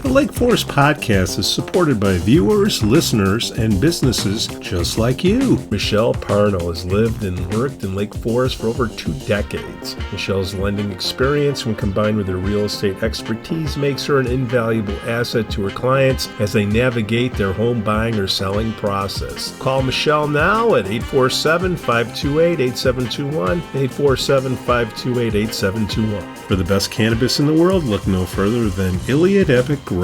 The Lake Forest podcast is supported by viewers, listeners, and businesses just like you. Michelle Parno has lived and worked in Lake Forest for over 2 decades. Michelle's lending experience, when combined with her real estate expertise, makes her an invaluable asset to her clients as they navigate their home buying or selling process. Call Michelle now at 847-528-8721, 847-528-8721. For the best cannabis in the world, look no further than Iliad Epic Grow.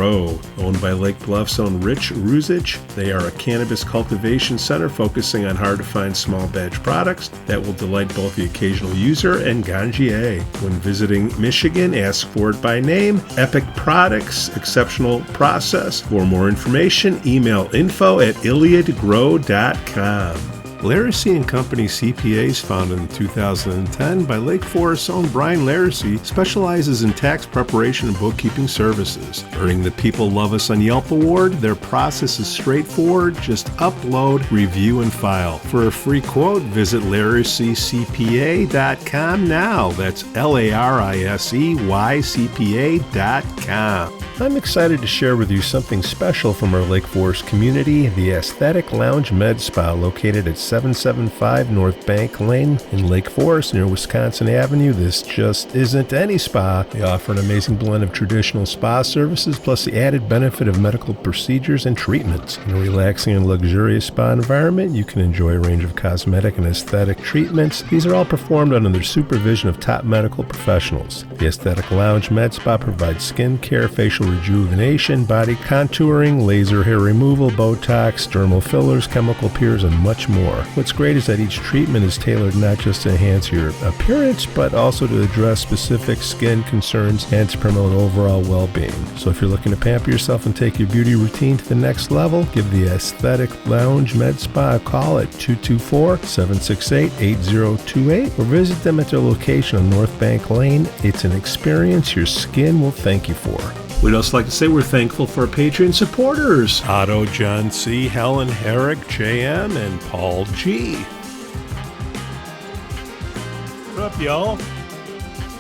Owned by Lake Bluff's own Rich Ruzich, they are a cannabis cultivation center focusing on hard-to-find small batch products that will delight both the occasional user and ganjier. When visiting Michigan, ask for it by name. Epic Products, exceptional process. For more information, email info@iliadgrow.com. Laracy & Company CPAs, founded in 2010 by Lake Forest's own Brian Laracy, specializes in tax preparation and bookkeeping services. Earning the People Love Us on Yelp award, their process is straightforward. Just upload, review, and file. For a free quote, visit LaracyCPA.com now. That's LARISEYCPA.com. I'm excited to share with you something special from our Lake Forest community, the Aesthetic Lounge Med Spa, located at 775 North Bank Lane in Lake Forest near Wisconsin Avenue. This just isn't any spa. They offer an amazing blend of traditional spa services plus the added benefit of medical procedures and treatments. In a relaxing and luxurious spa environment, you can enjoy a range of cosmetic and aesthetic treatments. These are all performed under the supervision of top medical professionals. The Aesthetic Lounge Med Spa provides skin care, facial rejuvenation, body contouring, laser hair removal, Botox, dermal fillers, chemical peels, and much more. What's great is that each treatment is tailored not just to enhance your appearance, but also to address specific skin concerns and to promote overall well-being. So if you're looking to pamper yourself and take your beauty routine to the next level, give the Aesthetic Lounge Med Spa a call at 224-768-8028 or visit them at their location on North Bank Lane. It's an experience your skin will thank you for. We'd also like to say we're thankful for our Patreon supporters, Otto, John C., Helen, Herrick, JM, and Paul G. What up, y'all?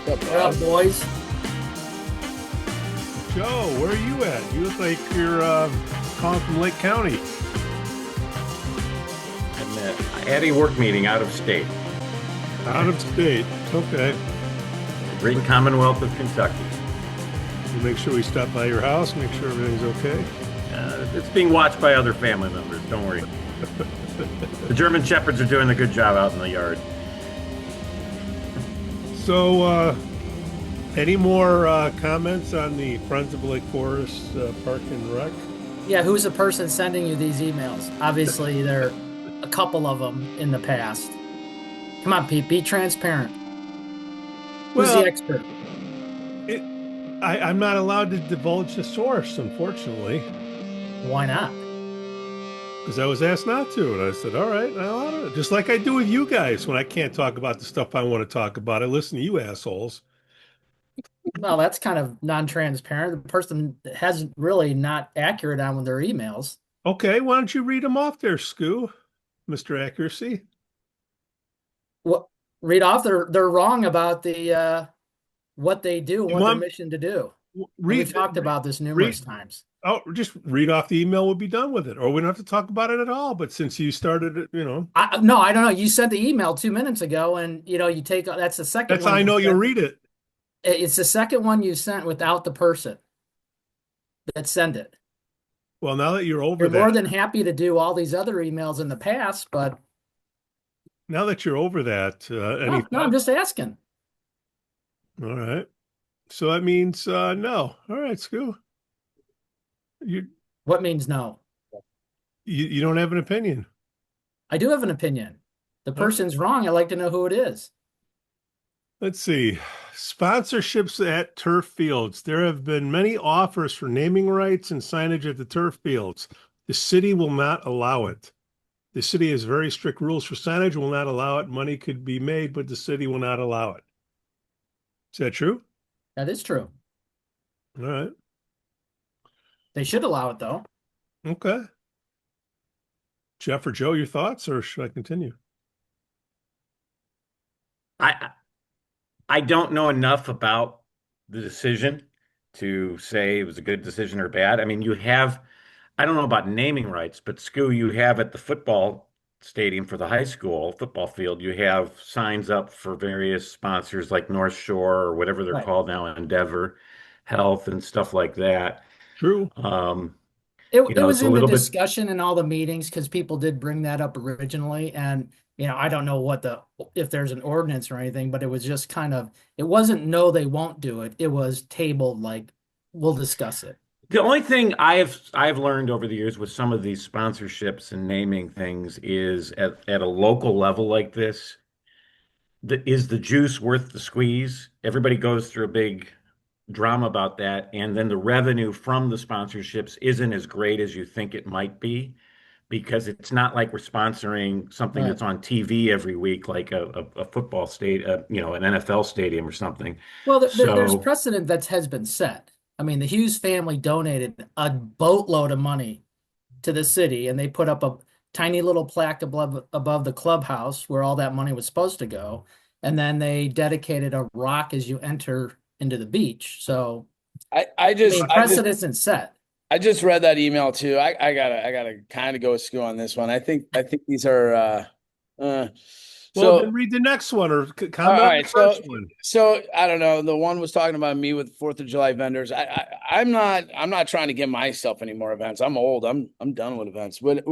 What up, boys? Joe, where are you at? You look like you're calling from Lake County. I'm at a work meeting out of state. Out of state, okay. The great Commonwealth of Kentucky. We'll make sure we stop by your house, make sure everything's okay. It's being watched by other family members, don't worry. The German Shepherds are doing a good job out in the yard. So, any more comments on the Friends of Lake Forest Park and Rec? Yeah, who's the person sending you these emails? Obviously, there are a couple of them in the past. Come on, Pete, be transparent. Who's the expert? I'm not allowed to divulge the source, unfortunately. Why not? Because I was asked not to, and I said, all right, I allowed it. Just like I do with you guys when I can't talk about the stuff I want to talk about. I listen to you assholes. Well, that's kind of non-transparent. The person has really not accurate on their emails. Okay, why don't you read them off there, Skoo, Mr. Accuracy? Well, read off. They're wrong about the what they do, what their mission to do. We've talked about this numerous times. Oh, just read off the email. We'll be done with it, or we don't have to talk about it at all. But since you started it, No, I don't know. You sent the email 2 minutes ago, and you take that's the second. That's how I know you'll read it. It's the second one you sent without the person that sent it. Well, now that you're over You're that, more than happy to do all these other emails in the past, but now that you're over that, no, I'm just asking. All right. So that means no. All right, Skoo. What means no? You don't have an opinion. I do have an opinion. The person's wrong. I'd like to know who it is. Let's see. Sponsorships at turf fields. There have been many offers for naming rights and signage at the turf fields. The city will not allow it. The city has very strict rules for signage, will not allow it. Money could be made, but the city will not allow it. Is that true? That is true. All right. They should allow it, though. Okay. Jeff or Joe, your thoughts, or should I continue? I don't know enough about the decision to say it was a good decision or bad. I mean, you have, I don't know about naming rights, but Skoo, you have at the football stadium for the high school football field, you have signs up for various sponsors like North Shore or whatever they're Right. called now, Endeavor Health and stuff like that. True. Um, It was it's a in the little bit. discussion in all the meetings because people did bring that up originally. And, I don't know if there's an ordinance or anything, but it was just kind of, it wasn't no, they won't do it. It was tabled like, we'll discuss it. The only thing I've learned over the years with some of these sponsorships and naming things is at a local level like this, is the juice worth the squeeze? Everybody goes through a big drama about that, and then the revenue from the sponsorships isn't as great as you think it might be because it's not like we're sponsoring something Right. that's on TV every week, like a football state, an NFL stadium or something. Well, there's So precedent that has been set. I mean, the Hughes family donated a boatload of money to the city, and they put up a tiny little plaque above the clubhouse where all that money was supposed to go. And then they dedicated a rock as you enter into the beach. So, I just precedent set. I just read that email too. I gotta kind of go with Skoo on this one. I think these are Well, so then read the next one or comment all on right. the first one. So I don't know. The one was talking about me with 4th of July vendors. I'm not trying to give myself any more events. I'm old. I'm done with events. With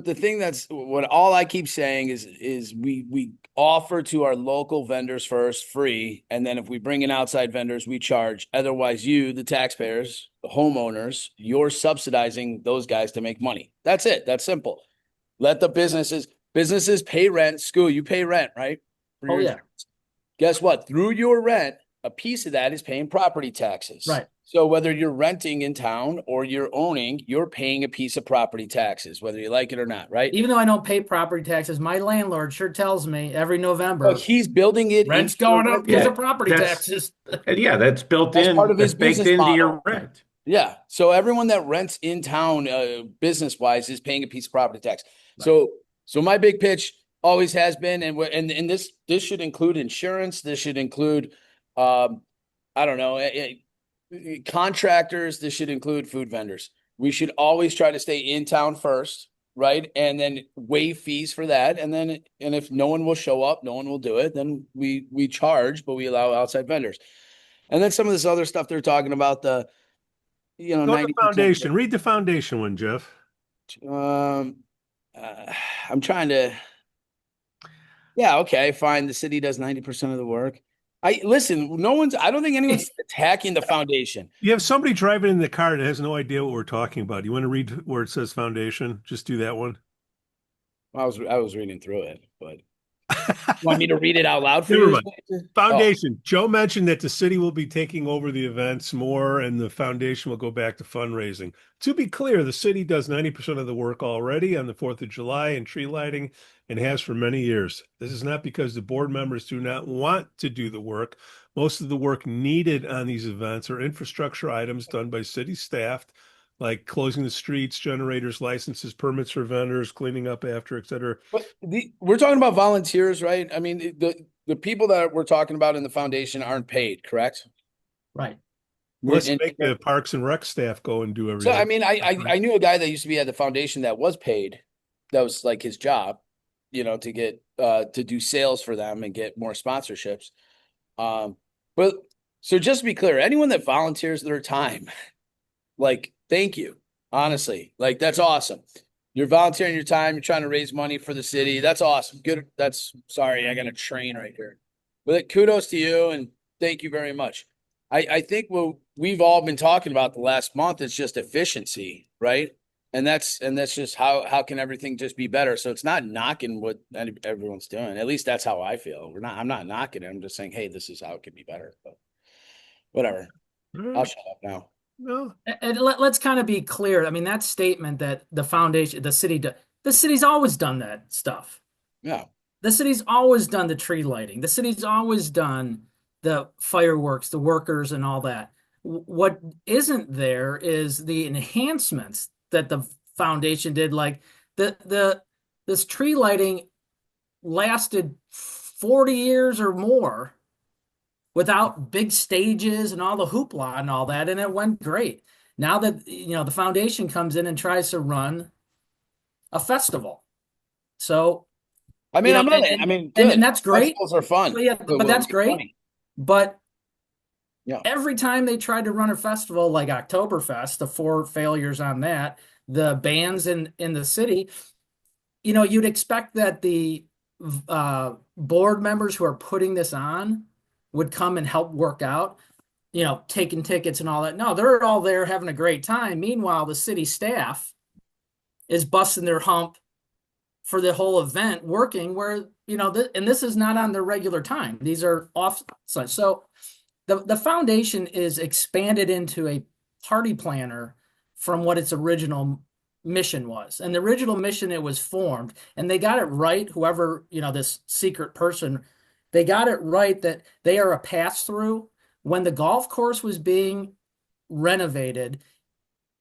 the thing that's what all I keep saying is we offer to our local vendors first free, and then if we bring in outside vendors, we charge. Otherwise, you, the taxpayers, the homeowners, you're subsidizing those guys to make money. That's it. That's simple. Let the businesses pay rent. Skoo, you pay rent, right? For Oh, your yeah. insurance. Guess what? Through your rent, a piece of that is paying property taxes. Right. So whether you're renting in town or you're owning, you're paying a piece of property taxes, whether you like it or not, right? Even though I don't pay property taxes, my landlord sure tells me every November, But he's building it rent's into your going up rent because Yeah, of property that's- taxes. yeah, that's built That's in. part of his That's baked business into your model. rent. Yeah. So everyone that rents in town, business wise, is paying a piece of property tax. Right. So my big pitch always has been, and this should include insurance. This should include, I don't know, contractors. This should include food vendors. We should always try to stay in town first, right? And then waive fees for that. And if no one will show up, no one will do it. Then we charge, but we allow outside vendors. And then some of this other stuff they're talking about, Go to the 90%. foundation. Read the foundation one, Jeff. I'm trying to. Yeah, okay, fine. The city does 90% of the work. I listen. I don't think anyone's attacking the foundation. You have somebody driving in the car that has no idea what we're talking about. You want to read where it says foundation? Just do that one. I was reading through it, but want me to read it out loud for Never you? mind. Foundation. Joe mentioned that the city will be taking over the events more and the foundation will go back to fundraising. To be clear, the city does 90% of the work already on the 4th of July and tree lighting and has for many years. This is not because the board members do not want to do the work. Most of the work needed on these events are infrastructure items done by city staff, like closing the streets, generators, licenses, permits for vendors, cleaning up after, et cetera. But we're talking about volunteers, right? I mean, the people that we're talking about in the foundation aren't paid, correct? Right. Let's make the Parks and Rec staff go and do everything. So I mean, I knew a guy that used to be at the foundation that was paid. That was like his job, to get to do sales for them and get more sponsorships. But so just to be clear, anyone that volunteers their time, like, thank you. Honestly, like, that's awesome. You're volunteering your time. You're trying to raise money for the city. That's awesome. Good. Sorry, I got a train right here. But kudos to you and thank you very much. I think what we've all been talking about the last month is just efficiency, right? And that's just how can everything just be better? So it's not knocking what everyone's doing. At least that's how I feel. I'm not knocking it. I'm just saying, hey, this is how it could be better. But whatever. I'll shut up now. No. And let's kind of be clear. I mean, that statement that the foundation, the city's always done that stuff. Yeah. The city's always done the tree lighting. The city's always done the fireworks, the workers, and all that. What isn't there is the enhancements that the foundation did. Like this tree lighting lasted 40 years or more without big stages and all the hoopla and all that, and it went great. Now that the foundation comes in and tries to run a festival, so I mean, I'm not. and, I mean, and, good. that's great. Festivals are fun. But yeah, but that's great. Funny. But Yeah. every time they tried to run a festival like Oktoberfest, the 4 failures on that, the bans in the city, you'd expect that the board members who are putting this on would come and help work out, taking tickets and all that. No, they're all there having a great time. Meanwhile, the city staff is busting their hump for the whole event, working where, and this is not on their regular time. These are off. So the foundation is expanded into a party planner from what its original mission was. And the original mission, it was formed, and they got it right. Whoever, this secret person, they got it right that they are a pass-through. When the golf course was being renovated,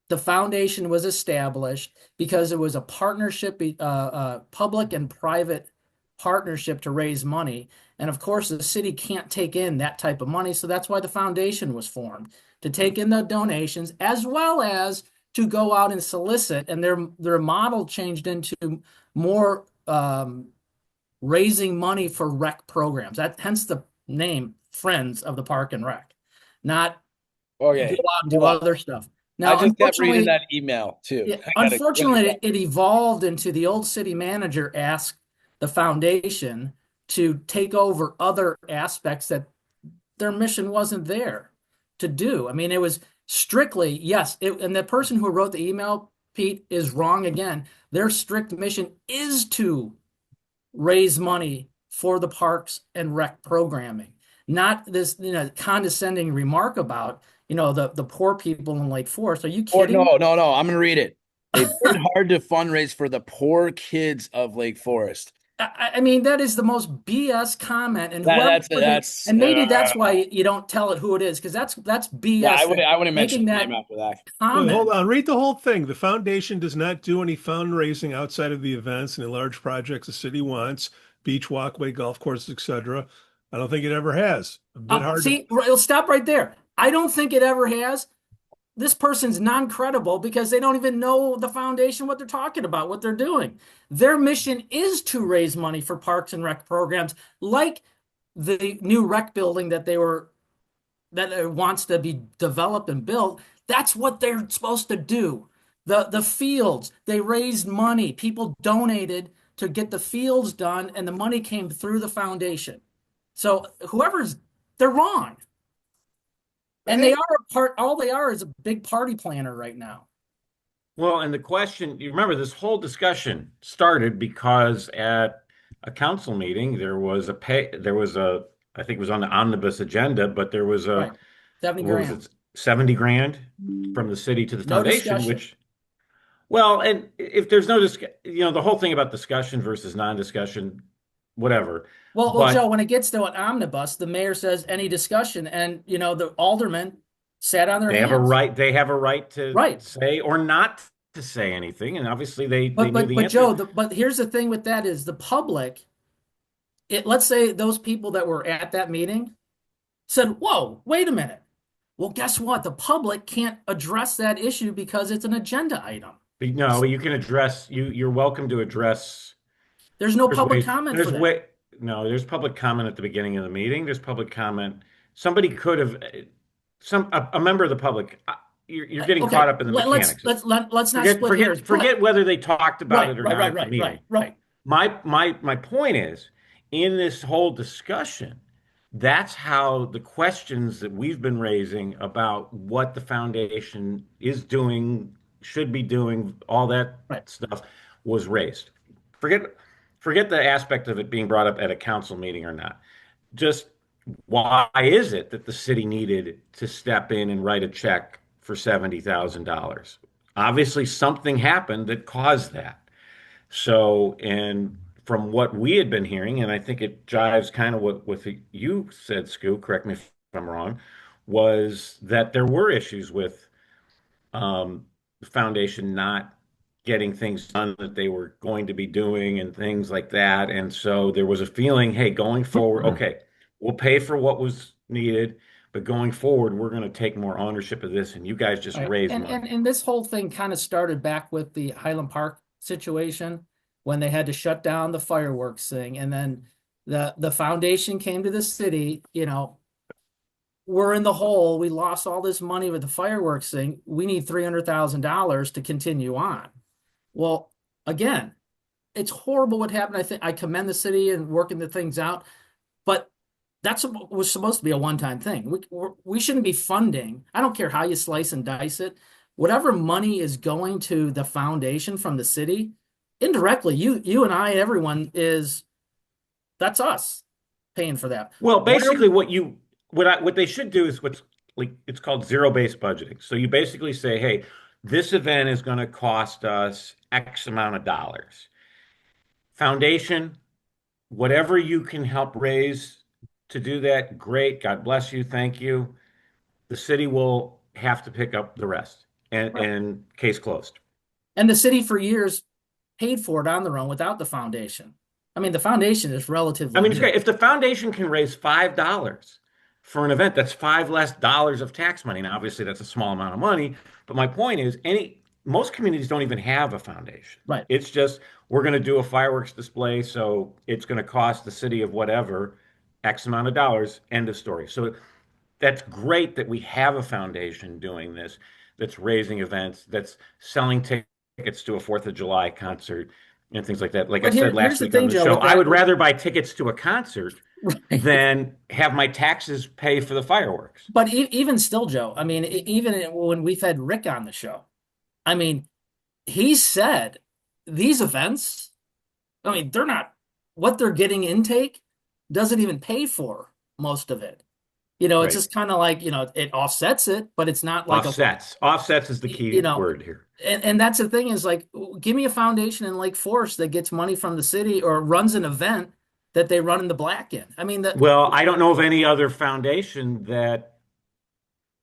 the foundation was established because it was a partnership, public and private partnership to raise money. And of course, the city can't take in that type of money. So that's why the foundation was formed, to take in the donations as well as to go out and solicit. And their model changed into more raising money for rec programs. Hence the name Friends of the Park and Rec, not go out and do other stuff. Now, I just kept reading that email too. Yeah, unfortunately, it evolved into the old city manager asked the foundation to take over other aspects that their mission wasn't there to do. I mean, it was strictly, yes, and the person who wrote the email, Pete, is wrong again. Their strict mission is to raise money for the parks and rec programming, not this condescending remark about the poor people in Lake Forest. Are you kidding? No. I'm going to read it. It's been hard to fundraise for the poor kids of Lake Forest. I mean, that is the most BS comment, and maybe that's why you don't tell it who it is, because that's BS. Yeah, I wouldn't mention the name after that. Wait, hold on, read the whole thing. The foundation does not do any fundraising outside of the events and the large projects the city wants, beach walkway, golf courses, etc. I don't think it ever has. A bit hard. It'll stop right there. I don't think it ever has. This person's non-credible because they don't even know the foundation, what they're talking about, what they're doing. Their mission is to raise money for parks and rec programs, like the new rec building that wants to be developed and built. That's what they're supposed to do. The fields, they raised money. People donated to get the fields done, and the money came through the foundation. So they're wrong. And they are all they are is a big party planner right now. Well, and the question, you remember this whole discussion started because at a council meeting, I think it was on the omnibus agenda, but there was a 70 grand. 70 grand from the city to the foundation, discussion. And if there's no discussion, the whole thing about discussion versus non-discussion, whatever. Well, Joe, when it gets to an omnibus, the mayor says any discussion, and the aldermen sat on their hands. They have a right to say or not to say anything, and obviously they knew the answer. Joe, but here's the thing with that is the public. Let's say those people that were at that meeting said, "Whoa, wait a minute." Well, guess what? The public can't address that issue because it's an agenda item. No, you can address. You're welcome to address. There's no public comment for that. No, there's public comment at the beginning of the meeting. There's public comment. Somebody could have, a member of the public. You're getting caught up in the mechanics. Let's not split hairs. Forget whether they talked about it or not at the meeting. Right. My point is, in this whole discussion, that's how the questions that we've been raising about what the foundation is doing, should be doing, all that stuff was raised. Forget the aspect of it being brought up at a council meeting or not. Just why is it that the city needed to step in and write a check for $70,000? Obviously, something happened that caused that. So, and from what we had been hearing, and I think it jives kind of with you said, Skoo, correct me if I'm wrong, was that there were issues with the foundation not getting things done that they were going to be doing and things like that. And so there was a feeling, hey, going forward, okay, we'll pay for what was needed, but going forward, we're going to take more ownership of this, and you guys just Right. raise And, money. and this whole thing kind of started back with the Highland Park situation when they had to shut down the fireworks thing. And then the foundation came to the city, we're in the hole. We lost all this money with the fireworks thing. We need $300,000 to continue on. Well, again, it's horrible what happened. I think I commend the city and working the things out, but was supposed to be a one-time thing. We shouldn't be funding. I don't care how you slice and dice it. Whatever money is going to the foundation from the city, indirectly, you and I, everyone that's us paying for that. Well, Why are basically, we- what they should do is what's like it's called zero-based budgeting. So you basically say, hey, this event is going to cost us X amount of dollars. Foundation, whatever you can help raise to do that, great. God bless you. Thank you. The city will have to pick up the rest, and Right. and case closed. And the city for years paid for it on their own without the foundation. I mean, the foundation is relatively I mean, it's new. great. If the foundation can raise $5 for an event, that's $5 less dollars of tax money. Now, obviously, that's a small amount of money, but my point is, most communities don't even have a foundation. Right. It's just we're going to do a fireworks display, so it's going to cost the city of whatever X amount of dollars. End of story. So that's great that we have a foundation doing this, that's raising events, that's selling tickets to a Fourth of July concert and things like that. Like But I said here's last the week thing, on the Joe, show, with I that- would rather buy tickets to a concert Right. than have my taxes pay for the fireworks. But even still, Joe, I mean, even when we've had Rick on the show, I mean, he said these events, I mean, they're not what they're getting intake doesn't even pay for most of it. It's Right. just kind of like, it offsets it, but it's not like Offsets is the key word here. And that's the thing is like, give me a foundation in Lake Forest that gets money from the city or runs an event that they run in the black in. I mean, Well, I don't know of any other foundation that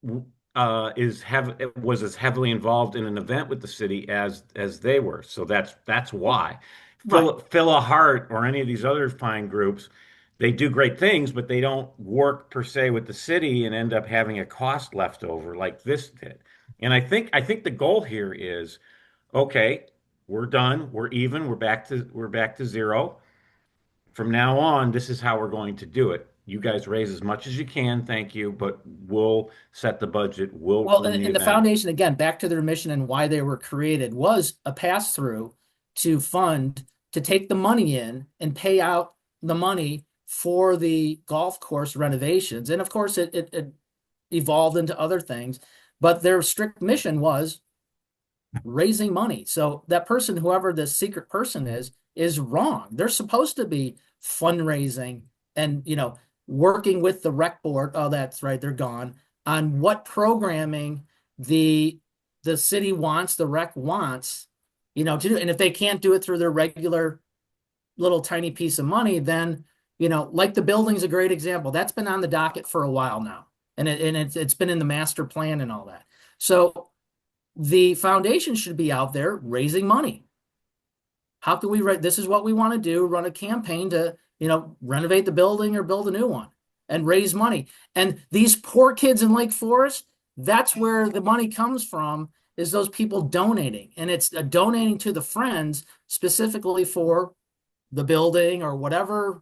was as heavily involved in an event with the city as they were. So that's why. Right. Phil a Hart or any of these other fine groups, they do great things, but they don't work per se with the city and end up having a cost left over like this did. And I think the goal here is, okay, we're done, we're even, we're back to zero. From now on, this is how we're going to do it. You guys raise as much as you can, thank you, but we'll set the budget. We'll Well, run the and the event. foundation, again, back to their mission and why they were created, was a pass-through to take the money in and pay out the money for the golf course renovations. And of course, it evolved into other things, but their strict mission was raising money. So that person, whoever the secret person is wrong. They're supposed to be fundraising and, working with the rec board. Oh, that's right. They're gone on what programming the city wants, the rec wants, to do. And if they can't do it through their regular little tiny piece of money, then, like the building's a great example. That's been on the docket for a while now. And it's been in the master plan and all that. So the foundation should be out there raising money. How can we this is what we want to do, run a campaign to, renovate the building or build a new one and raise money. And these poor kids in Lake Forest, that's where the money comes from, is those people donating. And it's donating to the Friends specifically for the building or whatever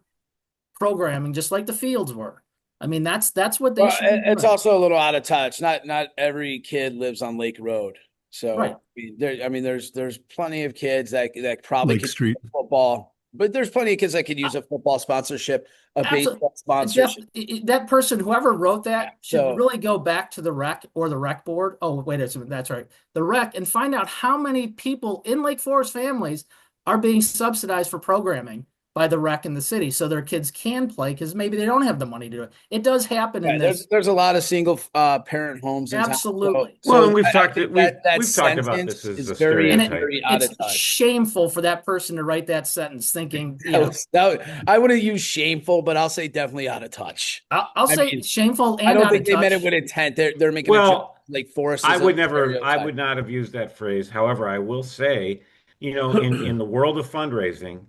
programming, just like the fields were. I mean, that's what they should be It's doing. also a little out of touch. Not every kid lives on Lake Road. So Right. there's plenty of kids that probably Lake could Street. use football, but there's plenty of kids that could use a football sponsorship, a Absolutely. baseball sponsorship. That person, whoever wrote that, should so- really go back to the rec or the rec board. Oh, wait a second, that's right. The rec, and find out how many people in Lake Forest families are being subsidized for programming by the rec in the city, so their kids can play because maybe they don't have the money to do it. It does happen in Yeah, this. there's a lot of single parent homes in town. Absolutely. Well, and we've I talked think we've that talked about sentence this as is a very, stereotype. very out of It's touch. shameful for that person to write that sentence thinking, I wouldn't use shameful, but I'll say definitely out of touch. I'll I say mean, shameful and I don't out think of they meant it touch. with intent. They're making a Well, joke. Like Forest. I is would a never, I stereotype. would not have used that phrase. However, I will say, in the world of fundraising,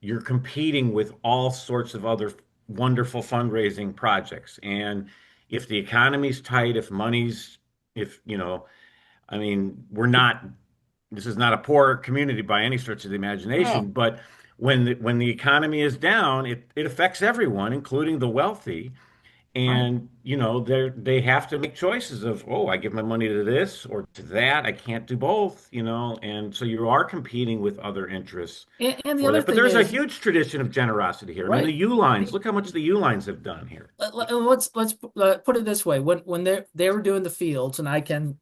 you're competing with all sorts of other wonderful fundraising projects. And if the economy's tight, if you know, I mean, this is not a poor community by any stretch of the No. imagination, but when the economy is down, it affects everyone, including the wealthy. Right. And they have to make choices of, oh, I give my money to this or to that. I can't do both, and so you are competing with other interests And the for other that. But thing there's a is, huge tradition of generosity here. I mean, the right. U lines, look how much the U lines have done here. Let's put it this way: when they were doing the fields, and I can,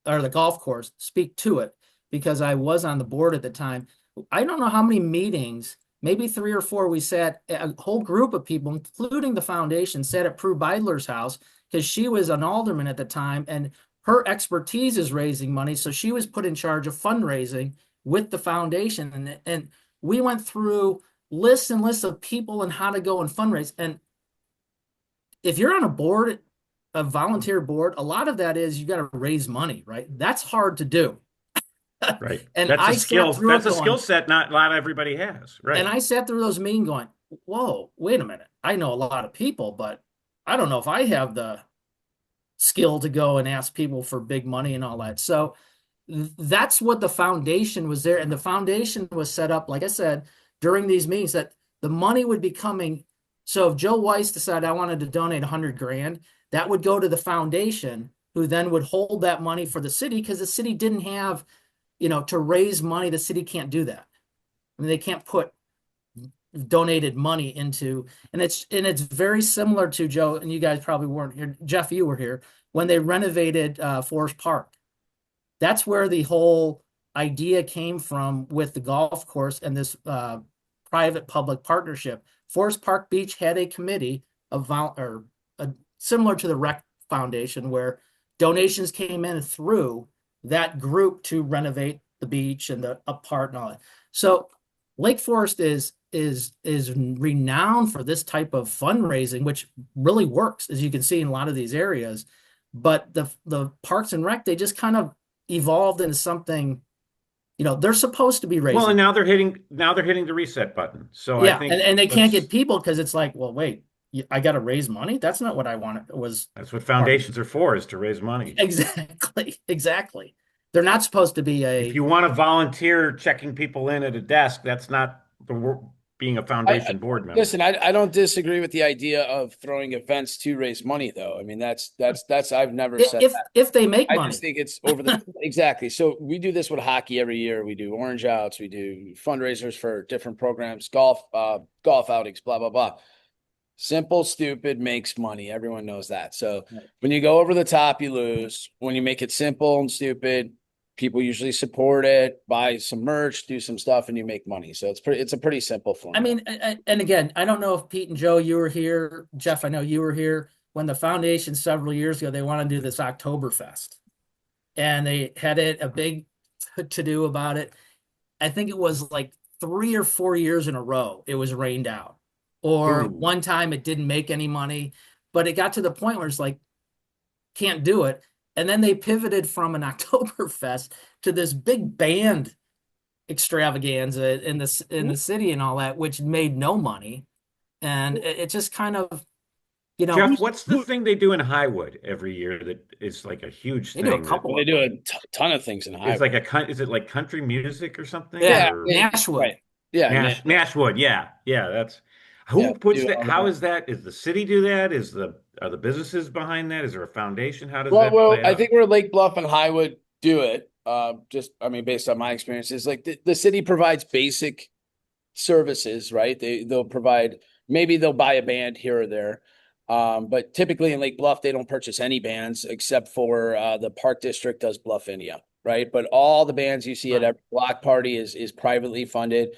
or the golf course, speak to it because I was on the board at the time. I don't know how many meetings, maybe 3 or 4, we sat, a whole group of people, including the foundation, sat at Prue Beidler's house because she was an alderman at the time, and her expertise is raising money. So she was put in charge of fundraising with the foundation, and we went through lists and lists of people and how to go and fundraise. And if you're on a board, a volunteer board, a lot of that is you got to raise money, right? That's hard to do. Right. And That's a I skill. sat through That's it a skill going, set not everybody has. and Right. I sat through those meetings going, whoa, wait a minute. I know a lot of people, but I don't know if I have the skill to go and ask people for big money and all that. So that's what the foundation was there. And the foundation was set up, like I said, during these meetings that the money would be coming. So if Joe Weiss decided I wanted to donate 100 grand, that would go to the foundation, who then would hold that money for the city because the city didn't have, to raise money. The city can't do that. I mean, they can't put donated money into, and it's very similar to, Joe, and you guys probably weren't here. Jeff, you were here when they renovated Forest Park. That's where the whole idea came from with the golf course and this private public partnership. Forest Park Beach had a committee similar to the Rec Foundation, where donations came in through that group to renovate the beach and the up part and all that. So Lake Forest is renowned for this type of fundraising, which really works, as you can see in a lot of these areas. But the Parks and Rec, they just kind of evolved into something, they're supposed to be Well, raising. and now they're hitting the reset button. So I Yeah, think and they can't get people because it's like, well, wait, I got to raise money. That's not what I wanted. that's what foundations are for, is to raise money. Exactly. They're not supposed to be If you want to volunteer checking people in at a desk, that's not being a foundation board member. Listen, I don't disagree with the idea of throwing events to raise money, though. I mean, that's I've never said that. If they make I money. just think it's over the exactly. So we do this with hockey every year. We do orange outs. We do fundraisers for different programs, golf outings, blah blah blah. Simple, stupid makes money. Everyone knows that. So Right. when you go over the top, you lose. When you make it simple and stupid, people usually support it, buy some merch, do some stuff, and you make money. So it's a pretty simple I formula. mean, and again, I don't know if Pete and Joe, you were here. Jeff, I know you were here when the foundation several years ago, they wanted to do this Oktoberfest. And they had a big to do about it. I think it was like 3 or 4 years in a row, it was rained out. Or Ooh. one time it didn't make any money, but it got to the point where it's like, can't do it. And then they pivoted from an Oktoberfest to this big band extravaganza in the city and all that, which made no money. And it just kind of, Jeff, what's the thing they do in Highwood every year that is like a huge they thing? do a couple. They do a ton of things in It's Highwood. like is it like country music or something? Yeah, Or Nashwood. Right. Yeah, Nashwood. Yeah, that's who Yeah, puts do that. all How that. is that? Is the city do that? Are the businesses behind that? Is there a foundation? How does Well, that play I out? think where Lake Bluff and Highwood do it, I mean, based on my experiences, like the city provides basic services, right? They'll provide, maybe they'll buy a band here or there. But typically in Lake Bluff, they don't purchase any bands except for the Park District does Bluffinia, right? But all the bands you see at every block party is privately funded,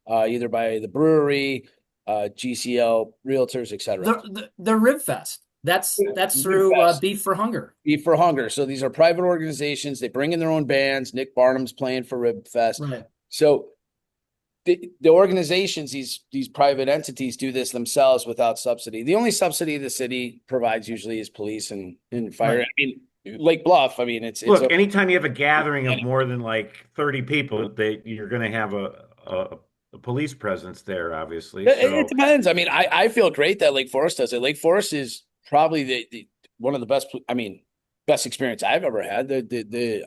either by the brewery, GCL, realtors, etc. The Rib Fest. That's Rib through Fest. Beef for Hunger. Beef for Hunger. So these are private organizations. They bring in their own bands. Nick Barnum's playing for Rib Fest. Right. So the organizations, these private entities do this themselves without subsidy. The only subsidy the city provides usually is police and fire. Right. I mean, Lake Bluff, I mean, Look, anytime you have a gathering of more than like 30 people, you're going to have a police presence there, obviously. It depends. I mean, I feel great that Lake Forest does it. Lake Forest is probably the one of the best. I mean, best experience I've ever had.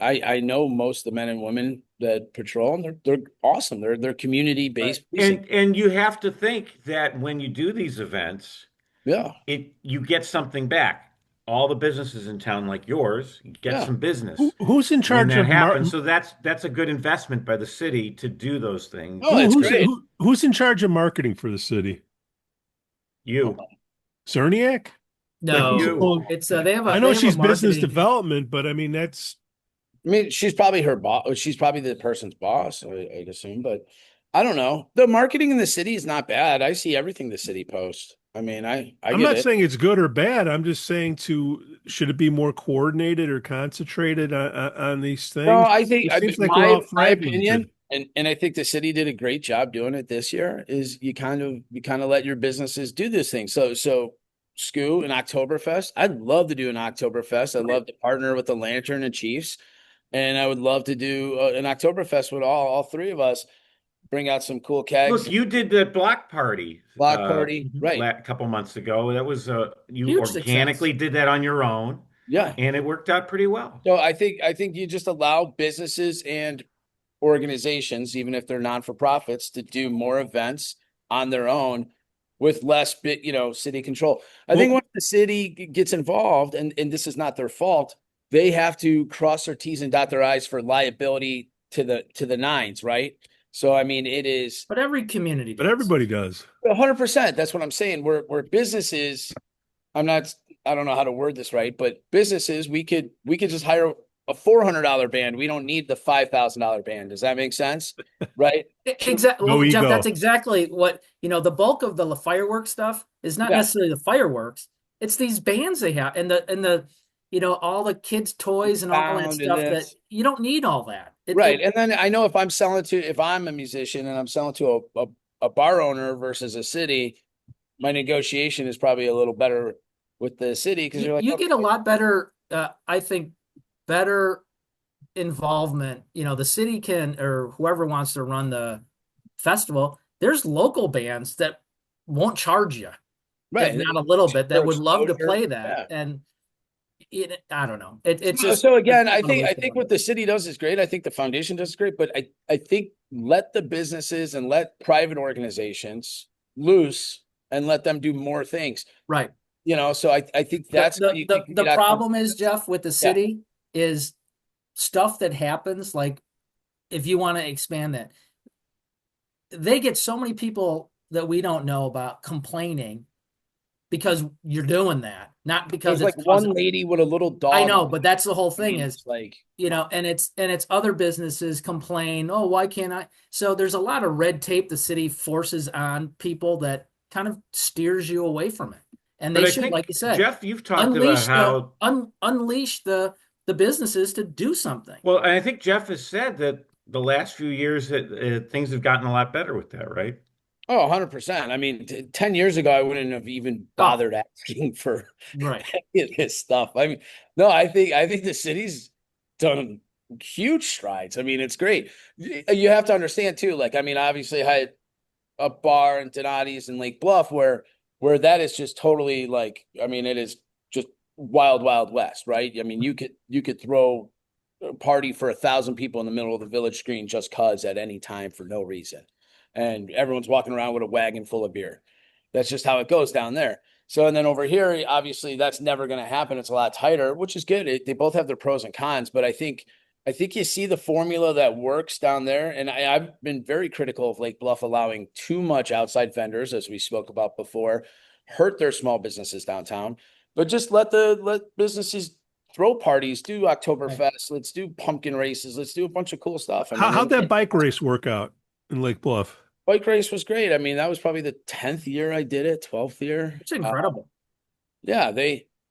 I know most of the men and women that patrol, and they're awesome. They're community based. And you have to think that when you do these events, Yeah, you get something back. All the businesses in town like yours get yeah. some business Who's in when charge that of happens. So that's a good investment by the city to do those things. Oh, it's great. who's in charge of marketing for the city? You, Cerniak? No, you. it's they have I a know they have a she's business marketing. development, but I mean that's I mean, she's probably her boss. She's probably the person's boss, I'd assume. But I don't know. The marketing in the city is not bad. I see everything the city posts. I mean, I I'm get not it. saying it's good or bad. I'm just saying should it be more coordinated or concentrated on these No, things? I think It seems like we're all my fragmented. opinion, and I think the city did a great job doing it this year. Is you kind of let your businesses do this thing. So Skoo and Oktoberfest. I'd love to do an Oktoberfest. I'd love to partner with the Lantern and Chiefs, and I would love to do an Oktoberfest with all three of us. Bring out some cool kegs, Look, you did the block party block party, Mhm. right? a couple months ago. That was you Huge success. organically did that on your own, Yeah. and it worked out pretty well. So I think you just allow businesses and organizations, even if they're non-for-profits, to do more events on their own with less city control. I think once the city gets involved, and this is not their fault, they have to cross their T's and dot their I's for liability to the nines, right? So I mean, it is But every community But does. everybody does. 100%. That's what I'm saying. We're businesses. I don't know how to word this right, but businesses, we could just hire a $400 band. We don't need the $5,000 band. Does that make sense? Right? Exactly. No Well, Jeff, ego. that's exactly what, the bulk of the fireworks stuff is not Yeah. necessarily the fireworks. It's these bands they have and the all the kids' toys and all that Sound and stuff that this. you don't need all that. Right. And then I know if I'm a musician and I'm selling to a bar owner versus a city, my negotiation is probably a little better with the city because you're like, you get a okay, lot better, I think, better involvement. The city can, or whoever wants to run the festival, there's local bands that won't charge you. right. If not a little bit, that For would love to exposure. play that. Yeah. And I don't know. It's just So again, it's I one of those think things. what the city does is great. I think the foundation does great, but I think let the businesses and let private organizations loose and let them do more things. Right. So I think that's how you The get out- problem is, Jeff, with the Yeah. city is stuff that happens. Like if you want to expand that, they get so many people that we don't know about complaining because you're doing that, not because There's it's like one causing. lady with a little dog. I know, but that's the whole I thing mean, is, it's like and it's other businesses complain, oh, why can't I? So there's a lot of red tape the city forces on people that kind of steers you away from it. And But they I should, like think, you said, Jeff, you've talked about how, unleash the businesses to do something. well, and I think Jeff has said that the last few years that things have gotten a lot better with that, right? Oh, 100%. I mean, 10 years ago, I wouldn't have even bothered asking for Right. any of this stuff. I mean, no, I think the city's done huge strides. I mean, it's great. You have to understand too, like, I mean, obviously I had a bar in Donati's in Lake Bluff where that is just totally like, I mean, it is just wild, wild west, right? I mean, you could throw a party for 1,000 people in the middle of the village green just cause at any time for no reason. And everyone's walking around with a wagon full of beer. That's just how it goes down there. So, and then over here, obviously that's never going to happen. It's a lot tighter, which is good. They both have their pros and cons, but I think you see the formula that works down there. And I've been very critical of Lake Bluff allowing too much outside vendors, as we spoke about before, hurt their small businesses downtown, but just let businesses throw parties, do Oktoberfest, let's do pumpkin races, let's do a bunch of cool stuff. I mean, How'd that bike race work out in Lake Bluff? bike race was great. I mean, that was probably the 10th year I did it, 12th year. It's incredible. Yeah,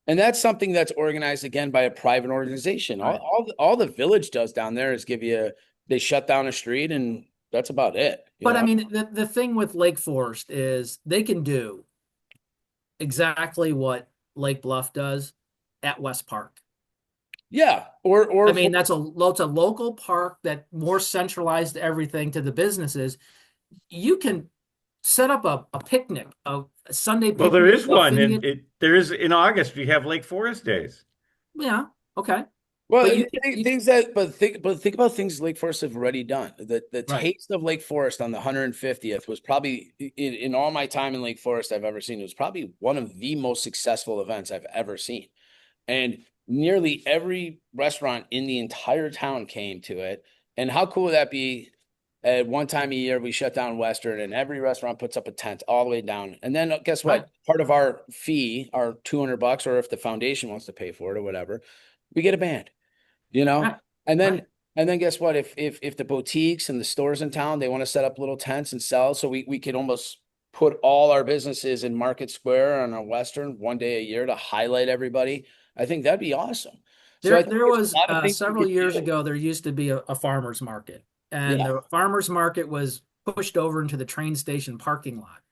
and that's something that's organized again by a private organization. Right. All the village does down there is they shut down a street and that's about it. But I mean, the thing with Lake Forest is they can do exactly what Lake Bluff does at West Park. yeah, or I mean, that's a local park that more centralized everything to the businesses. You can set up a picnic, a Sunday Well, picnic. there is one, Buffet. and there is in August. We have Lake Forest days. Yeah, okay. Well, But think about things Lake Forest have already done. The Right. taste of Lake Forest on the 150th was probably in all my time in Lake Forest I've ever seen. It was probably one of the most successful events I've ever seen. And nearly every restaurant in the entire town came to it. And how cool would that be? At one time a year, we shut down Western, and every restaurant puts up a tent all the way down. And then guess what? Right. Part of our fee, our $200, or if the foundation wants to pay for it or whatever, we get a band. Right. And then Right. and then guess what? If the boutiques and the stores in town, they want to set up little tents and sell, so we could almost put all our businesses in Market Square on our Western one day a year to highlight everybody. I think that'd be awesome. So I think There there's was a lot of things we several could years do. ago, there used to be a farmer's market, and Yeah. the farmer's market was pushed over into the train station parking lot.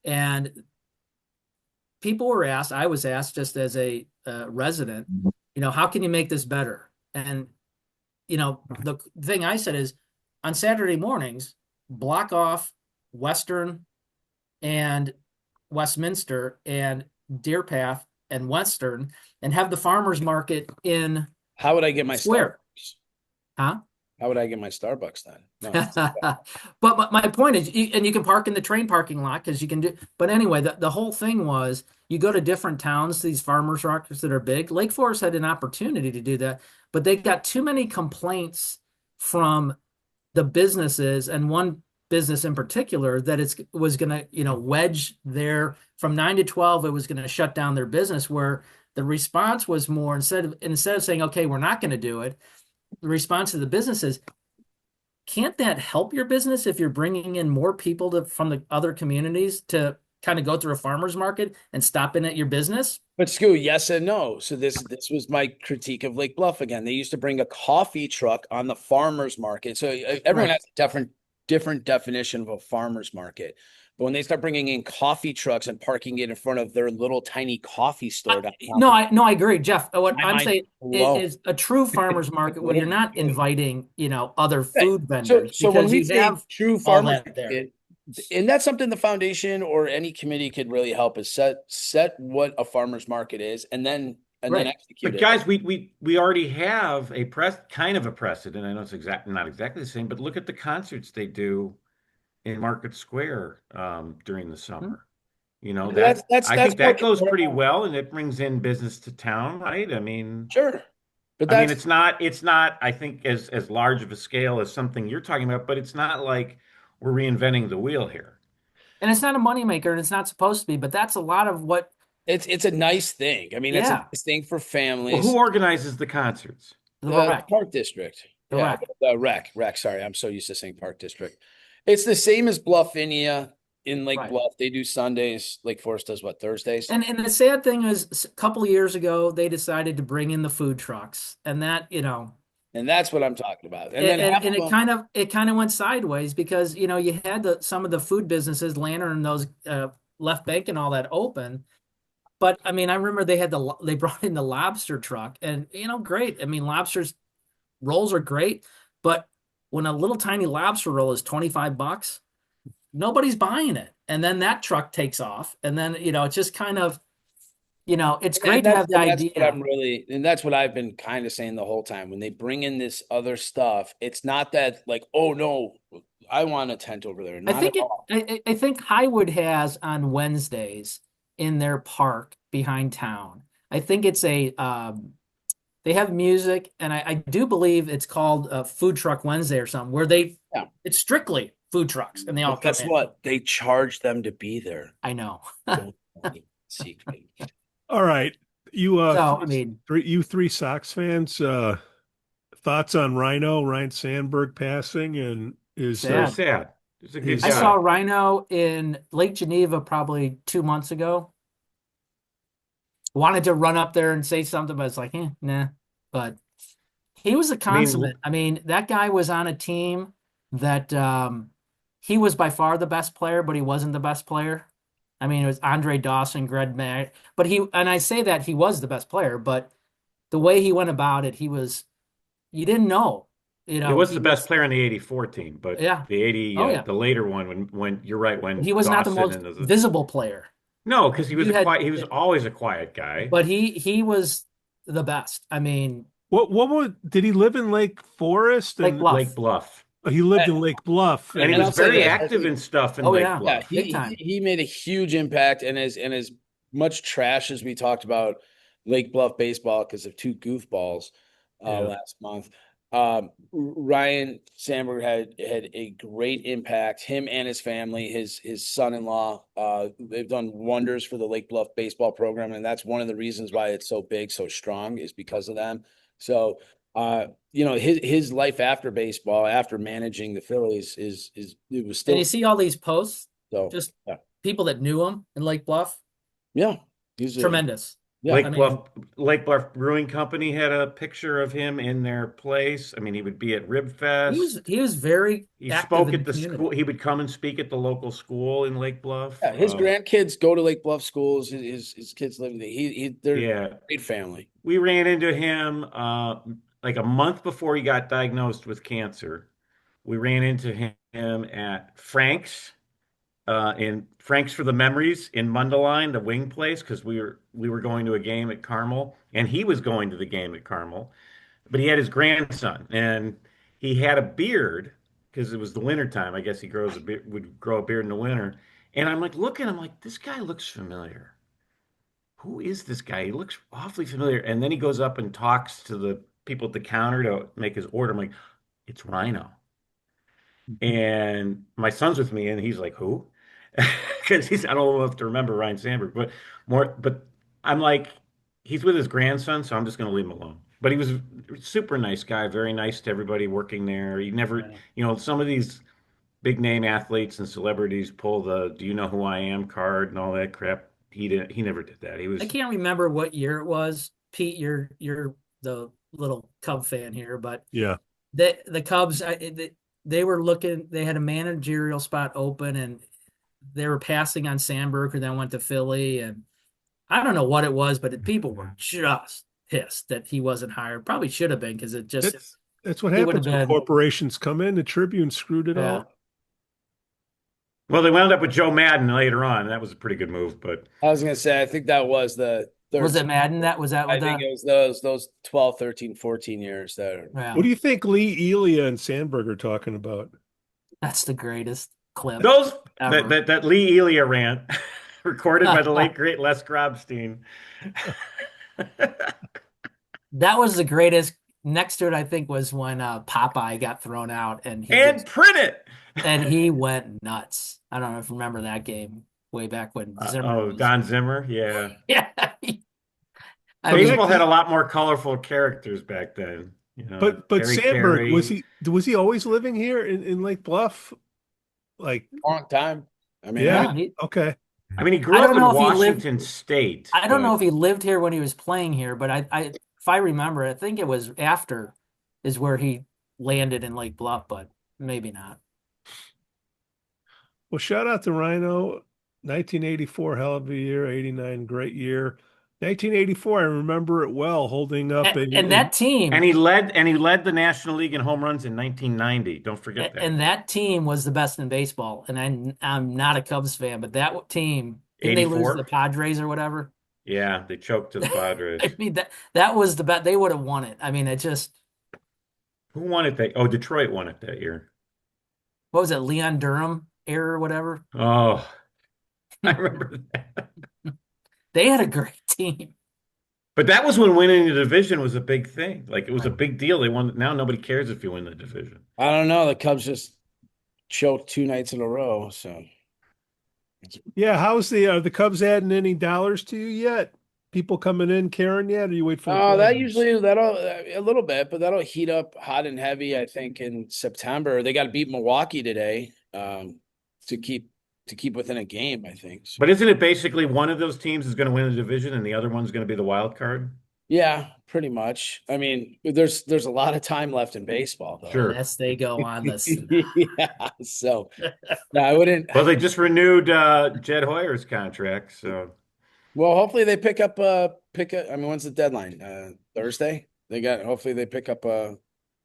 And people were asked, I was asked just as a resident, how can you make this better? And, the thing I said is on Saturday mornings, block off Western and Westminster and Deer Path and Western and have the farmer's market in How would I get my Square. Starbucks? Huh? How would I get my Starbucks then? No, But my point is, and you can park in the train parking lot because you can do. But anyway, the whole thing was you go to different towns, these farmers markets that are big. Lake Forest had an opportunity to do that, but they got too many complaints from the businesses, and one business in particular that was going to wedge their from 9 to 12. It was going to shut down their business. Where the response was more instead of saying, okay, we're not going to do it. The response to the business is, can't that help your business if you're bringing in more people from the other communities to kind of go through a farmer's market and stop in at your business? But Skoo, yes and no. So this was my critique of Lake Bluff again. They used to bring a coffee truck on the farmer's market. So everyone Right. has a different definition of a farmer's market. But when they start bringing in coffee trucks and parking it in front of their little tiny coffee store, I agree, Jeff. What My I'm mind saying blown. is a true farmer's market where you're not inviting, other Right. food vendors So when because we you say have true all farmers that there. market, and that's something the foundation or any committee could really help is set what a farmer's market is and then Right. execute But it. guys, we already have a kind of a precedent. I know it's not exactly the same, but look at the concerts they do in Market Square during the summer. That's I think that goes more- pretty well, and it brings in business to town, right? I mean, Sure. But I mean, that's it's not, I think, as large of a scale as something you're talking about, but it's not like we're reinventing the wheel here. And it's not a moneymaker, and it's not supposed to be, but that's a lot of what. it's a nice thing. I mean, it's a Yeah. nice thing for Well, families. who organizes the concerts? The The rec. Park District. The Yeah, rec. the rec. Sorry, I'm so used to saying Park District. It's the same as Bluffinia in Lake Right. Bluff. They do Sundays. Lake Forest does what, Thursdays? And the sad thing is, a couple of years ago, they decided to bring in the food trucks, and that And that's what I'm talking about. And then half and of them- it kind of went sideways because you had some of the food businesses, Lantern and those Left Bank and all that open. But I mean, I remember they brought in the lobster truck, and great. I mean, lobsters rolls are great, but when a little tiny lobster roll is $25, nobody's buying it. And then that truck takes off, and then it's just kind of it's great to have the idea. And that's what I've been kind of saying the whole time. When they bring in this other stuff, it's not that like, oh no, I want a tent over there. Not at all. I think Highwood has on Wednesdays in their park behind town. I think it's they have music, and I do believe it's called Food Truck Wednesday or something, where it's strictly food trucks, and they all But come guess in. what? They charge them to be there. I know. Secret. All right. You So, I mean, you three Sox fans, thoughts on Ryne Sandberg passing and is Very Sad. sad. It's a good I guy. saw Ryno in Lake Geneva probably 2 months ago. Wanted to run up there and say something, but it's like, nah. But he was a consummate. I mean, that guy was on a team that he was by far the best player, but he wasn't the best player. I mean, it was Andre Dawson, Greg Mack, but and I say that he was the best player, but the way he went about it, you didn't know You He know, was he the best was, player on the '84 team, but yeah. the 80, Oh, yeah. the later one, when you're right, when He was not the Dawson most and the visible player. no, because he was You had, he was always a quiet guy. but he was the best. I mean, Did he live in Lake Forest Lake and Lake Bluff. Bluff, he lived in Lake Bluff and he And was I'll say very this, I active think, in stuff in Oh, Lake yeah. yeah, Bluff. Big time. he made a huge impact, and as much trash as we talked about Lake Bluff baseball because of two goofballs Yeah. last month. Ryne Sandberg had a great impact. Him and his family, his son-in-law, they've done wonders for the Lake Bluff baseball program, and that's one of the reasons why it's so big, so strong, is because of them. So, his life after baseball, after managing the Phillies, is it was And still you see all these posts, so. just Yeah, people that knew him in Lake Bluff, yeah, he's tremendous. yeah. Lake I mean, Bluff, Lake Bluff Brewing Company had a picture of him in their place. I mean, he would be at Rib Fest. he was very He active spoke in at the the community. school. He would come and speak at the local school in Lake Bluff. Yeah, his grandkids go to Lake Bluff schools. His kids live there. They're Yeah, a great family. we ran into him like a month before he got diagnosed with cancer. We ran into him at Frank's in Frank's for the Memories in Mundelein, the wing place, because we were going to a game at Carmel, and he was going to the game at Carmel, but he had his grandson, and he had a beard because it was the winter time. I guess he would grow a beard in the winter, and I'm like looking, I'm like, this guy looks familiar. Who is this guy? He looks awfully familiar. And then he goes up and talks to the people at the counter to make his order. I'm like, it's Ryno. And my son's with me, and he's like, "Who?" Because I don't know if to remember Ryne Sandberg, but I'm like, he's with his grandson, so I'm just going to leave him alone. But he was a super nice guy, very nice to everybody working there. He never, some of these big name athletes and celebrities pull the "Do you know who I am?" card and all that crap. He didn't. He never did that. He I was can't remember what year it was. Pete, you're the little Cub fan here, but yeah. the Cubs, they were looking. They had a managerial spot open, and they were passing on Sandberg, who then went to Philly, and I don't know what it was, but people were just pissed that he wasn't hired. Probably should have been, because it just That's what He would happens have when been- corporations come in. The Tribune screwed it Yeah. all. well. They wound up with Joe Madden later on. That was a pretty good move, but I was gonna say, I think that was the third. was it Madden. Was that I what think the? it was those 12, 13, 14 years that. Yeah, What do you think Lee Elia and Sandberg are talking about? that's the greatest clip. those ever. that Lee Elia rant, recorded by the late great Les Grobstein. That was the greatest. Next to it, I think, was when Popeye got thrown out, and Print it. and he went nuts. I don't know if you remember that game way back when Zimmer was. Don Zimmer, yeah. Yeah. Baseball had a lot more colorful characters back then. But Harry Sandberg, Carey. was he always living here in Lake Bluff? Like Long time. I mean, Yeah. Yeah, okay. I mean, he grew I up don't in know if he lived- Washington State. I don't know but- if he lived here when he was playing here, but if I remember, I think it was after is where he landed in Lake Bluff, but maybe not. Well, shout out to Ryno. 1984, hell of a year. 89, great year. 1984, I remember it well, holding up. And that team, And he led the National League in home runs in 1990. Don't forget that. and that team was the best in baseball. And I'm not a Cubs fan, but that team, didn't they lose 84? to the Padres or whatever? Yeah, they choked to the Padres. I mean, that was the bet. They would have won it. I mean, it just, Who won it Oh, Detroit won it that year. what was it, Leon Durham era or whatever? Oh, I remember that. They had a great team. But that was when winning the division was a big thing. Like, it was a big deal. They won. Now nobody cares if you win the division. I don't know. The Cubs just choked 2 nights in a row. So Yeah, how's the Cubs adding any dollars to you yet? People coming in caring yet, or you wait for the that players? usually that'll a little bit, but that'll heat up hot and heavy. I think in September they got to beat Milwaukee today to keep within a game. I think. So, But isn't it basically one of those teams is going to win the division and the other one's going to be the wild card? yeah, pretty much. I mean, there's a lot of time left in baseball, though. Sure. Yes, they go on this. Yeah. So, no, I wouldn't. Well, they just renewed Jed Hoyer's contract, so Well, hopefully they pick up. I mean, when's the deadline? Thursday. Hopefully they pick up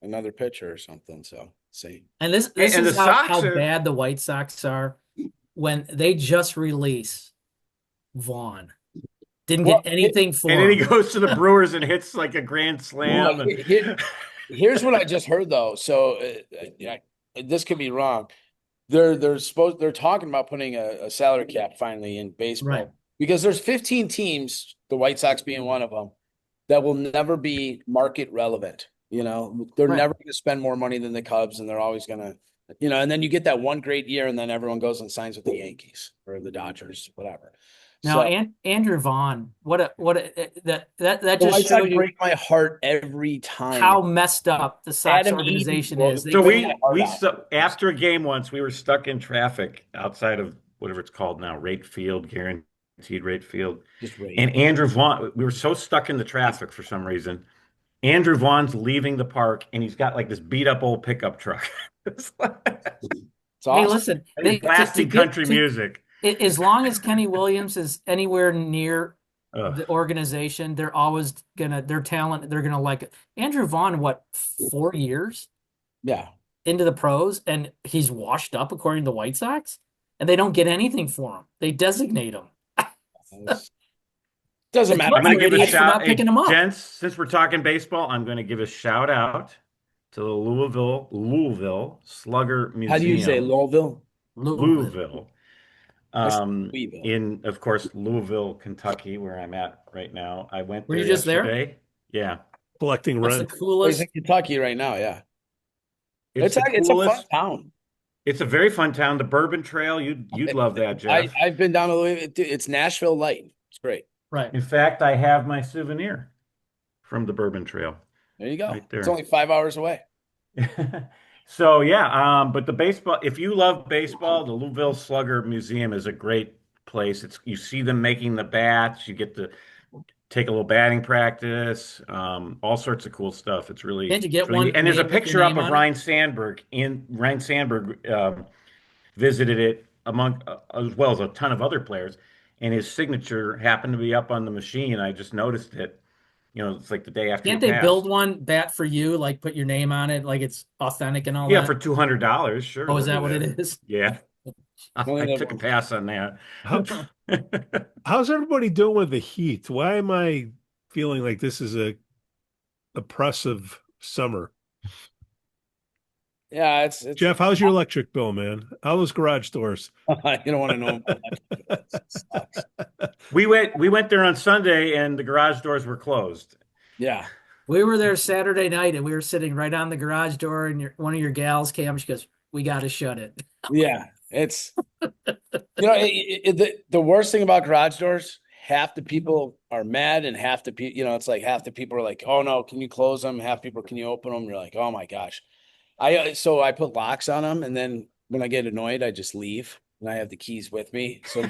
another pitcher or something. So see. And this And is the how Sox are bad the White Sox are when they just release Vaughn. Didn't Well, get anything for and then he him. goes to the Brewers and hits like a grand Well, slam. here's what I just heard though. So yeah, this could be wrong. They're talking about putting a salary cap finally in baseball Right. because there's 15 teams, the White Sox being one of them, that will never be market relevant. You know, they're Right. never going to spend more money than the Cubs, and they're always going to, you know, and then you get that one great year, and then everyone goes and signs with the Yankees or the Dodgers, whatever. Now, So Andrew Vaughn, that the just White Sox shows you break my heart every time. how messed up the Sox Adam organization Eaton, is. They So break my heart we out. after a game once, we were stuck in traffic outside of whatever it's called now, rate field, guaranteed rate field. Just wait. And Andrew Vaughn, we were so stuck in the traffic for some reason. Andrew Vaughn's leaving the park and he's got like this beat up old pickup truck. It's It's awesome. Hey, listen, he's blasting country music. as long as Kenny Williams is anywhere near Ugh. the organization, they're always their talent, they're gonna like it. Andrew Vaughn, what, 4 years Yeah. into the pros, and he's washed up according to the White Sox, and they don't get anything for him. They designate him. Doesn't The matter. Cubs I'm going are to give a idiots for shout. not picking him up. Gents, since we're talking baseball, I'm going to give a shout out to the Louisville Slugger Museum. How do you say Louisville? Louisville. Louisville. In, of course, Louisville, Kentucky, where I'm at right now. I went Were there you just there? yesterday. Yeah. Collecting That's the rent. He's coolest. in Kentucky right now. Yeah. It's the It's a fun coolest. town. It's a very fun town. The Bourbon Trail, you'd love that, Jeff. I've been down to Louisville. It's Nashville light. It's great. Right. In fact, I have my souvenir from the Bourbon Trail. There you go. Right there. It's only 5 hours away. So yeah, but the baseball, if you love baseball, the Louisville Slugger Museum is a great place. You see them making the bats, you get to take a little batting practice, all sorts of cool stuff. It's really, Can't you get it's really one neat. And there's a made with your picture up name of on it? Ryne Sandberg. Ryne Sandberg visited it among as well as a ton of other players, and his signature happened to be up on the machine. I just noticed it. You know, it's like the day after. Can't he they passed. build one bat for you, like put your name on it, like it's authentic and all Yeah, that? for $200, sure. Oh, is they'll that do what it is? Yeah. Only I that took a one. pass on that. How's everybody doing with the heat? Why am I feeling like this is a oppressive summer? Yeah, it's Jeff, how's your electric bill, man? How was garage doors? you don't want to know. We went there on Sunday and the garage doors were closed. Yeah. We were there Saturday night, and we were sitting right on the garage door, and one of your gals came. She goes, "We got to shut it." Yeah. It's, the worst thing about garage doors, half the people are mad and half the people, it's like half the people are like, oh no, can you close them? Half people, can you open them? You're like, oh my gosh. So I put locks on them, and then when I get annoyed, I just leave, and I have the keys with me. So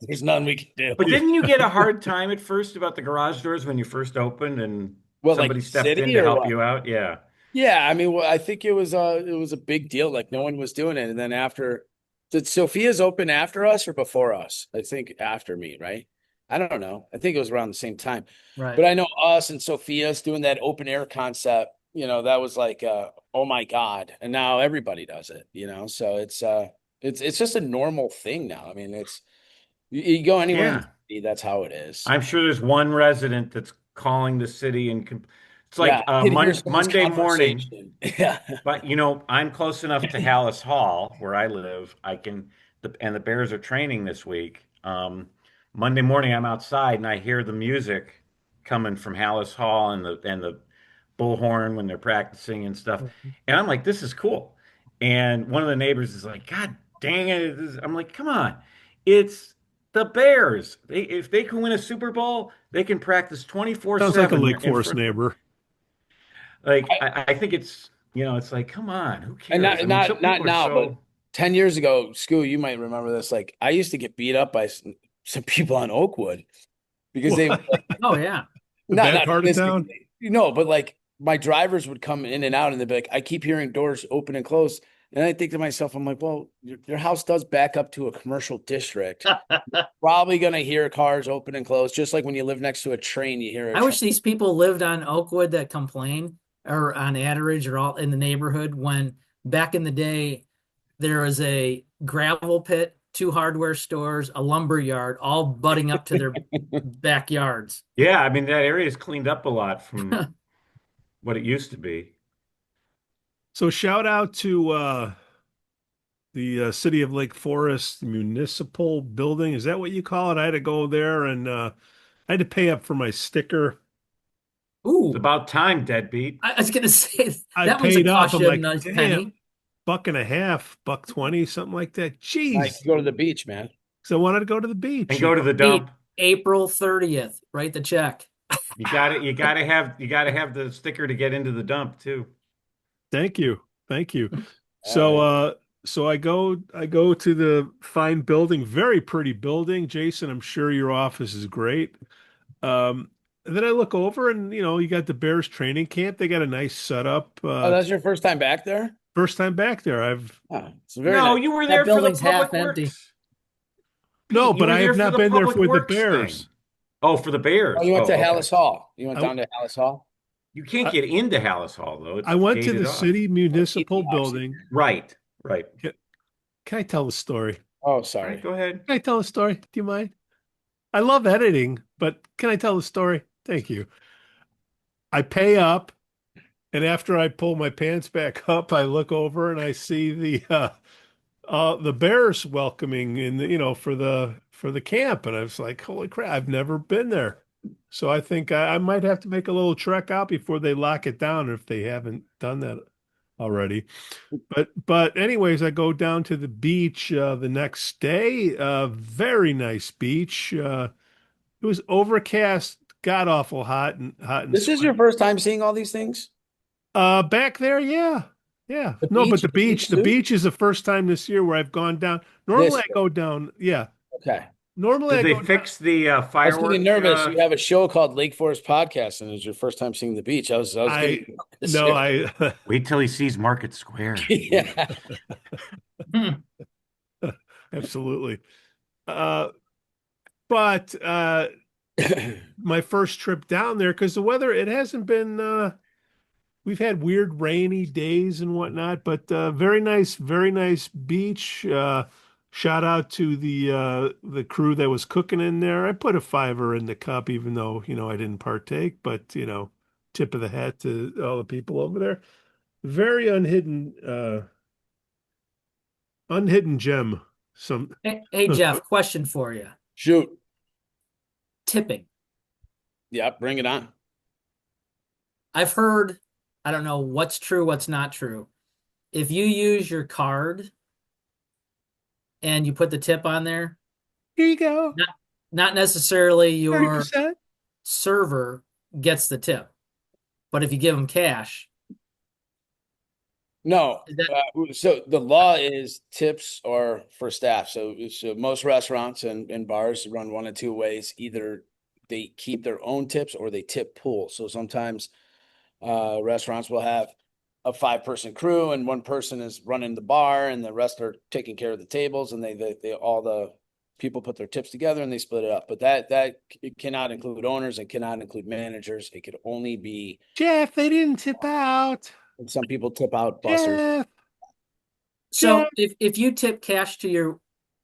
there's nothing we can do. But didn't you get a hard time at first about the garage doors when you first opened and Well, somebody like stepped in city to or help what? you out? Yeah. Yeah, I mean, well, I think it was a big deal. Like no one was doing it, and then after, did Sophia's open after us or before us? I think after me, right? I don't know. I think it was around the same time. Right. But I know us and Sophia's doing that open air concept. That was like, oh my God, and now everybody does it. So it's just a normal thing now. I mean, you go anywhere in the city, that's how it is. I'm sure there's one resident that's calling the city and it's like Yeah, I can hear someone's Monday morning. conversation. Yeah. But I'm close enough to Hallis Hall where I live. And the Bears are training this week. Monday morning, I'm outside and I hear the music coming from Hallis Hall and the bullhorn when they're practicing and stuff. And I'm like, this is cool. And one of the neighbors is like, God dang it! I'm like, come on, it's the Bears. If they can win a Super Bowl, they can practice 24/7. Sounds like a Lake Forest neighbor. Like I think it's it's like, come on, who cares? And I mean, not some people are now, so- but 10 years ago, Skoo, you might remember this. Like I used to get beat up by some people on Oakwood because they Oh yeah. The bad part of town? but like my drivers would come in and out and they'd be like, I keep hearing doors open and close. And I think to myself, I'm like, well, your house does back up to a commercial district. You're probably going to hear cars open and close, just like when you live next to a train, you hear I wish these people lived on Oakwood that complain. or on Atteridge or all in the neighborhood when back in the day there was a gravel pit, two hardware stores, a lumber yard, all butting up to their backyards. Yeah, I mean that area is cleaned up a lot from what it used to be. So shout out to the City of Lake Forest Municipal Building. Is that what you call it? I had to go there and I had to pay up for my sticker. It's Ooh, about time, deadbeat. I was gonna say I that must have paid up. cost I'm you a like, nice damn, penny. $1.50, $1.20, something like that. Nice Jeez. to go to the beach, man. So I wanted to go to the And beach. go to the Pete, dump. April 30th, write the check. You gotta have the sticker to get into the dump too. Thank you. Thank you. All So right. so I go to the fine building, very pretty building. Jason, I'm sure your office is great. And then I look over and you got the Bears training camp. They got a nice setup. Oh, that's your first time back there? First time back there. I've Oh, it's very No, nice. you were That there for the building's half public empty. works. No, Pete, you but were I there have for not the been there public for the works Bears. thing. Oh, for the Oh, Bears. you went Oh, to okay. Hallis Hall. You went I, down to Hallis Hall? You can't I, get into Hallis Hall though. I It's went to gated the off. city Oh, easy municipal access. building. Right, right. Can I tell the story? Oh, All right, sorry. go ahead. Can I tell the story? Do you mind? I love editing, but can I tell the story? Thank you. I pay up, and after I pull my pants back up, I look over and I see the Bears welcoming in for the camp, and I was like, holy crap, I've never been there. So I think I might have to make a little trek out before they lock it down if they haven't done that already. But anyways, I go down to the beach the next day. Very nice beach. It was overcast, god awful hot and This is your sweaty. first time seeing all these things? Back there, yeah. Yeah. The No, but beach? the The beach beach, the too? beach is the first time this year where I've gone down. This Normally I year. go down, yeah. Okay. Normally Did I they go down. fix the I was getting firework? nervous. You have a show called Lake Forest Podcast, and it's your first time seeing the beach. I was I getting nervous no, here. I Wait till he sees Market Square. Yeah. Hmm. absolutely. Uh but my first trip down there, because the weather, it hasn't been we've had weird rainy days and whatnot, but very nice beach. Shout out to the crew that was cooking in there. I put a fiver in the cup, even though I didn't partake, but tip of the hat to all the people over there. Very unhidden gem. Some Hey, Jeff, question for you. Shoot. Tipping. Yeah, bring it on. I've heard, I don't know what's true, what's not true. If you use your card and you put the tip on there, Here you go. not necessarily your 30%. server gets the tip, but if you give them cash, No. is that So the law is tips are for staff. So most restaurants and bars run one of two ways. Either they keep their own tips or they tip pool. So sometimes restaurants will have a 5-person crew and one person is running the bar and the rest are taking care of the tables, and they all the people put their tips together and they split it up. But that it cannot include owners and cannot include managers. It could only be, Jeff, they didn't tip out. and some people tip out bussers. Jeff. so? If you tip cash to your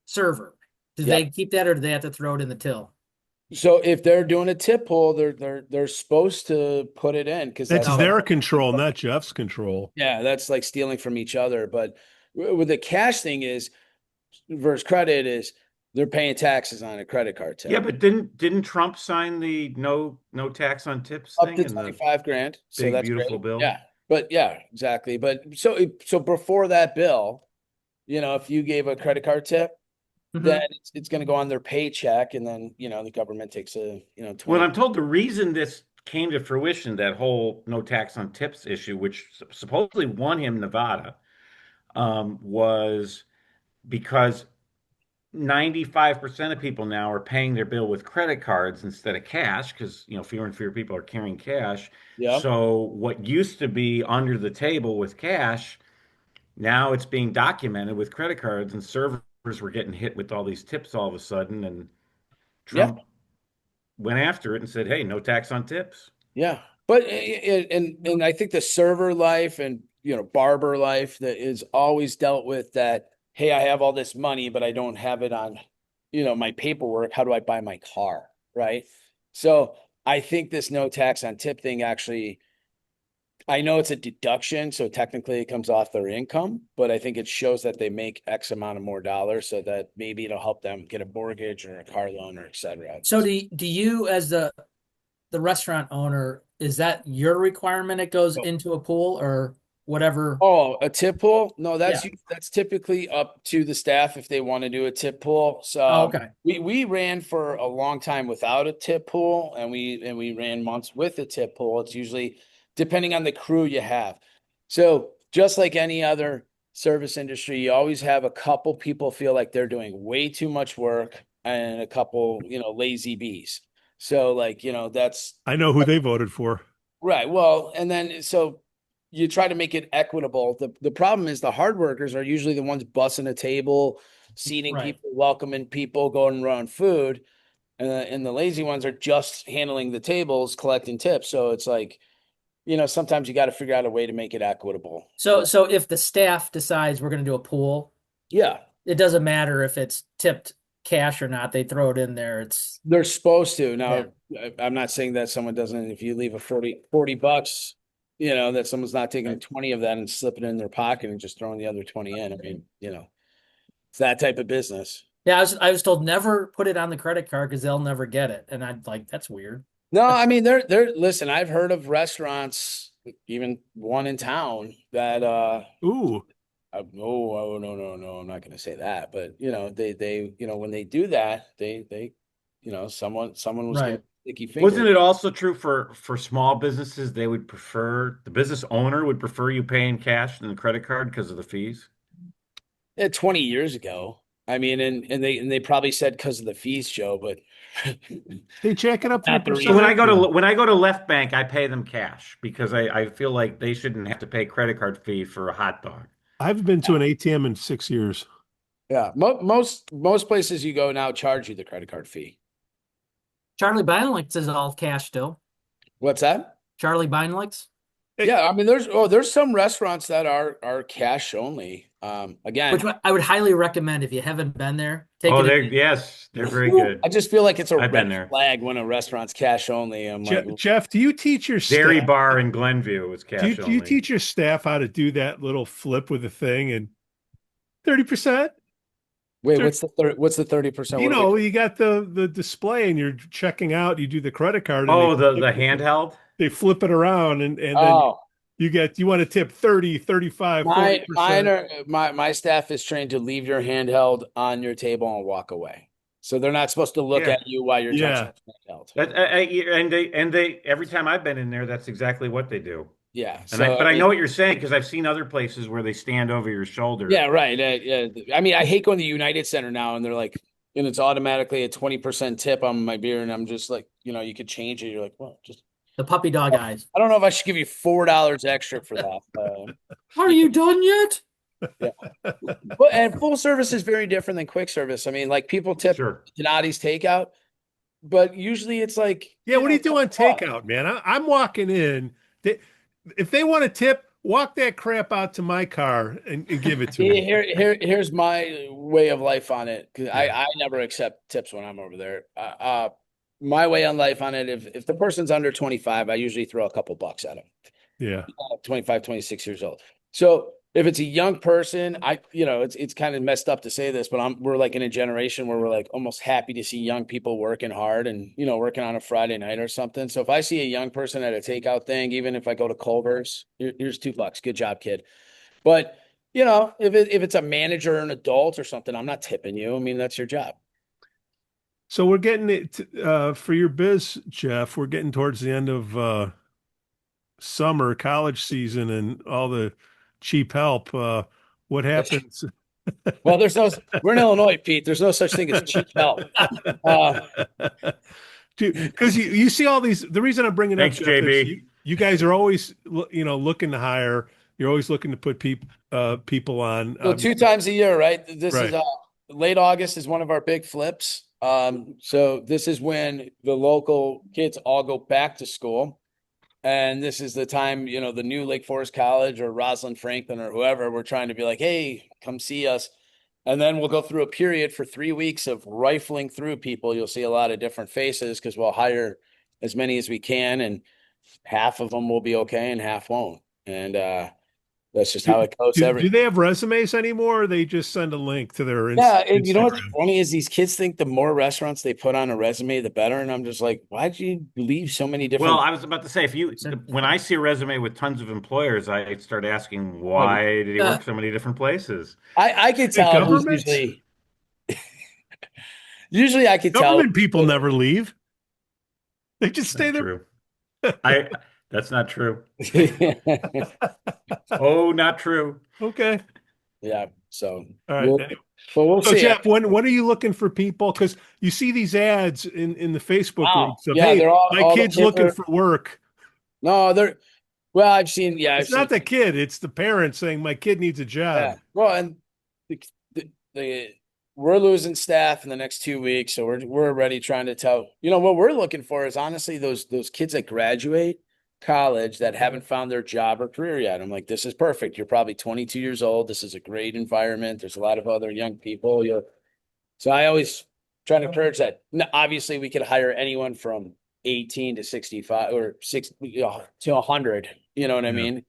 server, do Yep. they keep that or do they have to throw it in the till? So if they're doing a tip pool, they're supposed to put it in because That's Oh. their control, not Jeff's control. yeah, that's like stealing from each other. But with the cash thing is versus credit is they're paying taxes on a credit card tip. Yeah, but didn't Trump sign the no tax on tips Up thing to in the 25 grand. So big that's beautiful great. bill? Yeah. But yeah, exactly. But so before that bill, if you gave a credit card tip, Mhm. then it's going to go on their paycheck, and then the government takes a 20. Well, I'm told the reason this came to fruition, that whole no tax on tips issue, which supposedly won him Nevada, was because 95% of people now are paying their bill with credit cards instead of cash because, fewer and fewer people are carrying cash. Yeah. So what used to be under the table with cash, now it's being documented with credit cards, and servers were getting hit with all these tips all of a sudden, and Yeah. Trump went after it and said, "Hey, no tax on tips." Yeah. But and I think the server life and barber life that is always dealt with that, hey, I have all this money, but I don't have it on, my paperwork. How do I buy my car? Right. So I think this no tax on tip thing actually, I know it's a deduction, so technically it comes off their income, but I think it shows that they make X amount of more dollars so that maybe it'll help them get a mortgage or a car loan or et cetera. So do you as the restaurant owner, is that your requirement it goes into a pool or whatever? Oh, a tip pool? No, that's Yeah. that's typically up to the staff if they want to do a tip pool. So Oh, okay. we ran for a long time without a tip pool, and we ran months with a tip pool. It's usually depending on the crew you have. So just like any other service industry, you always have a couple people feel like they're doing way too much work and a couple, lazy bees. So like, that's I know who they voted for. right. Well, and then so you try to make it equitable. The problem is the hard workers are usually the ones bussing a table, seating Right. people, welcoming people, going around food. And the lazy ones are just handling the tables, collecting tips. So it's like, sometimes you got to figure out a way to make it equitable. So if the staff decides we're going to do a pool, Yeah, it doesn't matter if it's tipped cash or not. They throw it in there. It's they're supposed to. Now, I'm not saying that someone doesn't, if you leave a 40 bucks, that someone's not taking 20 of that and slipping it in their pocket and just throwing the other 20 in. I mean, it's that type of business. yeah. I was told never put it on the credit card because they'll never get it, and I'd like that's weird. No, I mean, they're listen, I've heard of restaurants, even one in town that, Ooh, oh, no, I'm not going to say that, but they, when they do that, they, someone was Right. getting sticky fingers. Wasn't it also true for small businesses? They would prefer the business owner would prefer you paying cash than the credit card because of the fees. 20 years ago. I mean, and they probably said because of the fees, Joe, but they jack it up Not the 3%. So when I go to Left Bank, I pay them cash because I feel like they shouldn't have to pay credit card fee for a hot dog. I've been to an ATM in 6 years. yeah, most places you go now charge you the credit card fee. Charlie Beinlich's is all cash still. What's that? Charlie Beinlich's. Yeah, I mean, there's some restaurants that are cash only. Again, Which I would highly recommend if you haven't been there. Oh, it. they're very good. I just feel like it's a I've been red there. flag when a restaurant's cash only. I'm like, Jeff, do you teach your Dairy staff? Bar in Glenview was cash Do you only. teach your staff how to do that little flip with the thing and 30%? wait, what's the 30%? You know, you got the display and you're checking out. You do the credit card. And Oh, they the handheld? They flip it around and then Oh, you want to tip 30, 35, 40%. my staff is trained to leave your handheld on your table and walk away. So they're not supposed to look Yeah. at you while you're touching the handheld. And they every time I've been in there, that's exactly what they do. Yeah. And I know what you're saying because I've seen other places where they stand over your shoulder. Yeah, right. I mean, I hate going to the United Center now, and they're like, and it's automatically a 20% tip on my beer, and I'm just like, you could change it. You're like, well, just The puppy dog eyes. I don't know if I should give you $4 extra for that. Are you done yet? But and full service is very different than quick service. I mean, like people tip Sure. Donati's takeout, but usually it's like, Yeah, what do you do on takeout, man? I'm walking in. If they want to tip, walk that crap out to my car and give it to me. Here's my way of life on it, because I never accept tips when I'm over there. My way on life on it, if the person's under 25, I usually throw a couple bucks at them. Yeah. 25, 26 years old. So if it's a young person, it's kind of messed up to say this, but we're like in a generation where we're like almost happy to see young people working hard and, working on a Friday night or something. So if I see a young person at a takeout thing, even if I go to Culver's, here's $2. Good job, kid. But, if it's a manager or an adult or something, I'm not tipping you. I mean, that's your job. So we're getting it for your biz, Jeff. We're getting towards the end of summer, college season, and all the cheap help. What happens? Well, we're in Illinois, Pete. There's no such thing as cheap help. Because you see all these. The reason I'm bringing Thanks, up Jeff, JB. is you guys are always looking to hire. You're always looking to put people on. So 2 times a year, right? This Right. is late August is one of our big flips. So this is when the local kids all go back to school. And this is the time, the new Lake Forest College or Rosalind Franklin or whoever, we're trying to be like, hey, come see us. And then we'll go through a period for 3 weeks of rifling through people. You'll see a lot of different faces because we'll hire as many as we can, and half of them will be okay and half won't. And that's just how it goes. Do they have resumes anymore, or they just send a link to their Yeah, and you know what's Instagram? funny is these kids think the more restaurants they put on a resume, the better. And I'm just like, why'd you leave so many different? Well, I was about to say, when I see a resume with tons of employers, I start asking, why did he work so many different places? I could The tell who's government? usually I could tell. Government people never leave. They just stay Not there. true. That's not true. Oh, not true. Okay. Yeah. So All right. Anyway. we'll So see. Jeff, when are you looking for people? Because you see these ads in the Facebook Wow. groups of, Yeah, hey, they're all my the kid's kids looking are- for work. No, well, I've seen, It's not the kid, it's the parent saying my kid needs a job. Yeah. Well, and we're losing staff in the next 2 weeks, so we're already trying to tell. What we're looking for is honestly those kids that graduate college that haven't found their job or career yet. I'm like, this is perfect. You're probably 22 years old. This is a great environment. There's a lot of other young people. So I always try to encourage that. Now, obviously, we could hire anyone from 18 to 65 or 6 to 100. You know what I mean?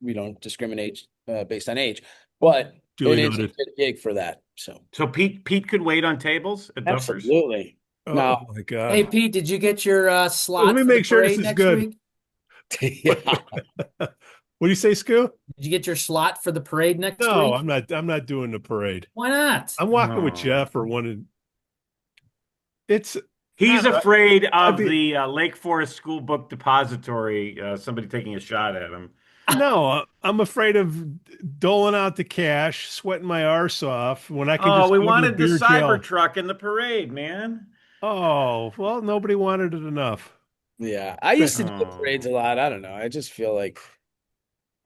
We don't discriminate based on age, but it is a good gig for that. So Pete could wait on tables at Duffers? Absolutely. Oh No. my God. Hey, Pete, did you get your slot? Let me for make the sure this parade is next good. week? Yeah. What do you say, Skoo? Did you get your slot for the parade next No, week? I'm not doing the parade. Why not? I'm walking with Oh. Jeff or one of it's He's not- afraid of I'd be- the Lake Forest School Book Depository, somebody taking a shot at him. No, I'm afraid of doling out the cash, sweating my arse off when I can Oh, just we go to wanted the beer jail. Cybertruck in the parade, man. Oh, well, nobody wanted it enough. Yeah. I used to do the Oh. parades a lot. I don't know. I just feel like,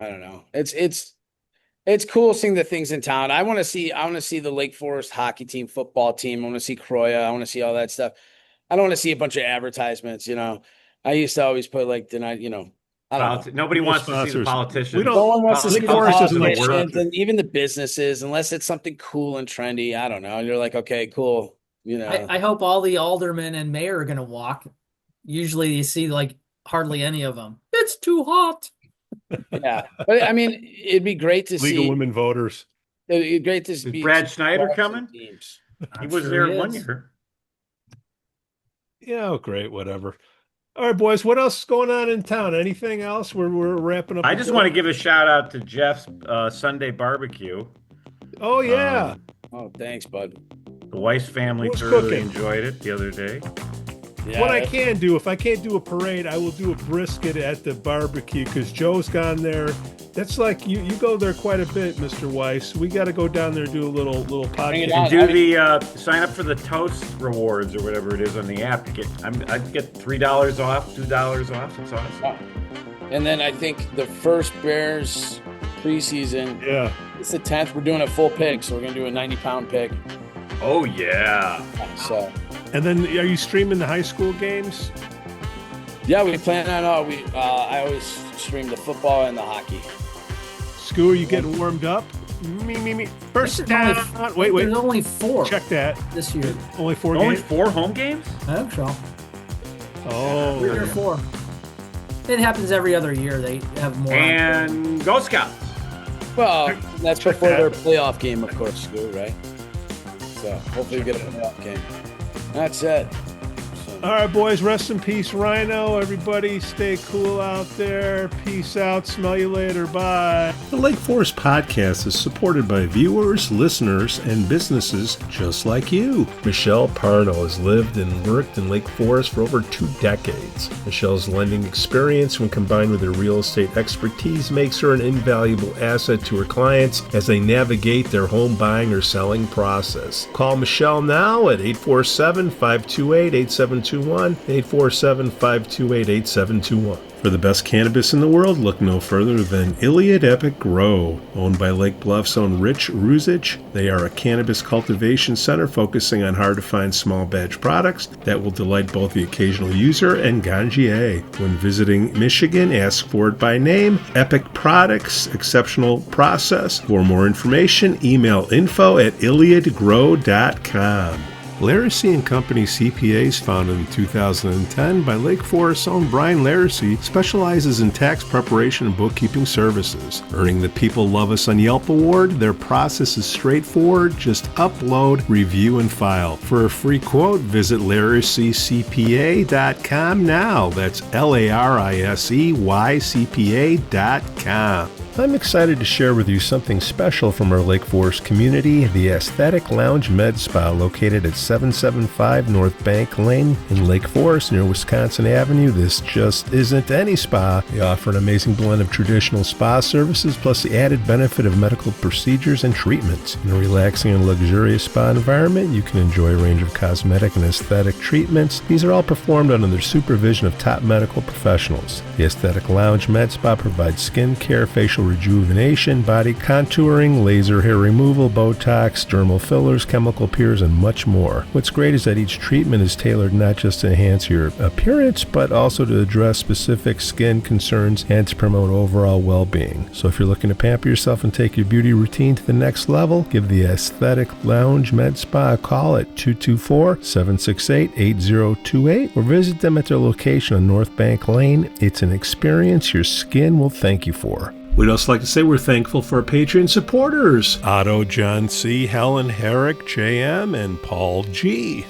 I don't know. It's cool seeing the things in town. I want to see the Lake Forest hockey team, football team. I want to see Croya. I want to see all that stuff. I don't want to see a bunch of advertisements, I used to always put like the night, I don't know. Nobody No wants to see the sponsors. politicians. We don't- No one wants to Lake see Forest the isn't like politicians soccer. and even the businesses, unless it's something cool and trendy. I don't know. You're like, okay, cool. I hope all the aldermen and mayor are going to walk. Usually you see like hardly any of them. It's too hot. Yeah. But I mean, it'd be great to League of see. Women Voters. It'd be great to Is see Brad Schneider clubs and coming? teams. He I'm was sure there he one is. year. Yeah, oh, great, whatever. All right, boys, what else is going on in town? Anything else? We're wrapping up. I just want to give a shout out to Jeff's Sunday barbecue. Oh yeah. Oh, thanks, bud. The Weiss family Who's thoroughly cooking? enjoyed it the other day. Yeah, What I can do, if I can't do a parade, I will do a brisket at the barbecue because Joe's gone there. That's like you go there quite a bit, Mr. Weiss. We got to go down there and do a little Bring it podcast. on. Do the sign up for the toast rewards or whatever it is on the app. I'd get $3 off, $2 off. It's awesome. And then I think the first Bears preseason, Yeah. it's the 10th. We're doing a full pig, so we're gonna do a 90-pound pig. Oh yeah. So And then are you streaming the high school games? yeah, we plan on I always stream the football and the hockey. Skoo, are you getting warmed up? Me. First There's down. only- Wait. There's only 4 Check that. this year. Only 4 Only games? 4 home games? I hope so. 3 or Oh. 4. It happens every other year. They have more. And Go Scouts. Well, that's Check before that. their playoff game, of course, Skoo, right? So hopefully we get a playoff game. That's it. So, All right, boys. Rest in peace, Ryno. Everybody stay cool out there. Peace out. Smell you later. Bye. The Lake Forest podcast is supported by viewers, listeners, and businesses just like you. Michelle Parno has lived and worked in Lake Forest for over 2 decades. Michelle's lending experience, when combined with her real estate expertise, makes her an invaluable asset to her clients as they navigate their home buying or selling process. Call Michelle now at 847-528-8721, 847-528-8721. For the best cannabis in the world, look no further than Iliad Epic Grow. Owned by Lake Bluff's own Rich Ruzich, they are a cannabis cultivation center focusing on hard-to-find small batch products that will delight both the occasional user and ganjier. When visiting Michigan, ask for it by name. Epic Products, exceptional process. For more information, email info@iliadgrow.com. Laracy & Company CPAs, founded in 2010 by Lake Forest's own Brian Laracy, specializes in tax preparation and bookkeeping services. Earning the People Love Us on Yelp award, their process is straightforward. Just upload, review, and file. For a free quote, visit laracycpa.com now. That's LARISEYCPA.com. I'm excited to share with you something special from our Lake Forest community, the Aesthetic Lounge Med Spa, located at 775 North Bank Lane in Lake Forest near Wisconsin Avenue. This just isn't any spa. They offer an amazing blend of traditional spa services plus the added benefit of medical procedures and treatments. In a relaxing and luxurious spa environment, you can enjoy a range of cosmetic and aesthetic treatments. These are all performed under the supervision of top medical professionals. The Aesthetic Lounge Med Spa provides skin care, facial rejuvenation, body contouring, laser hair removal, Botox, dermal fillers, chemical peels, and much more. What's great is that each treatment is tailored not just to enhance your appearance, but also to address specific skin concerns and to promote overall well-being. So if you're looking to pamper yourself and take your beauty routine to the next level, give the Aesthetic Lounge Med Spa a call at 224-768-8028 or visit them at their location on North Bank Lane. It's an experience your skin will thank you for. We'd also like to say we're thankful for our Patreon supporters, Otto, John C., Helen, Herrick, JM, and Paul G.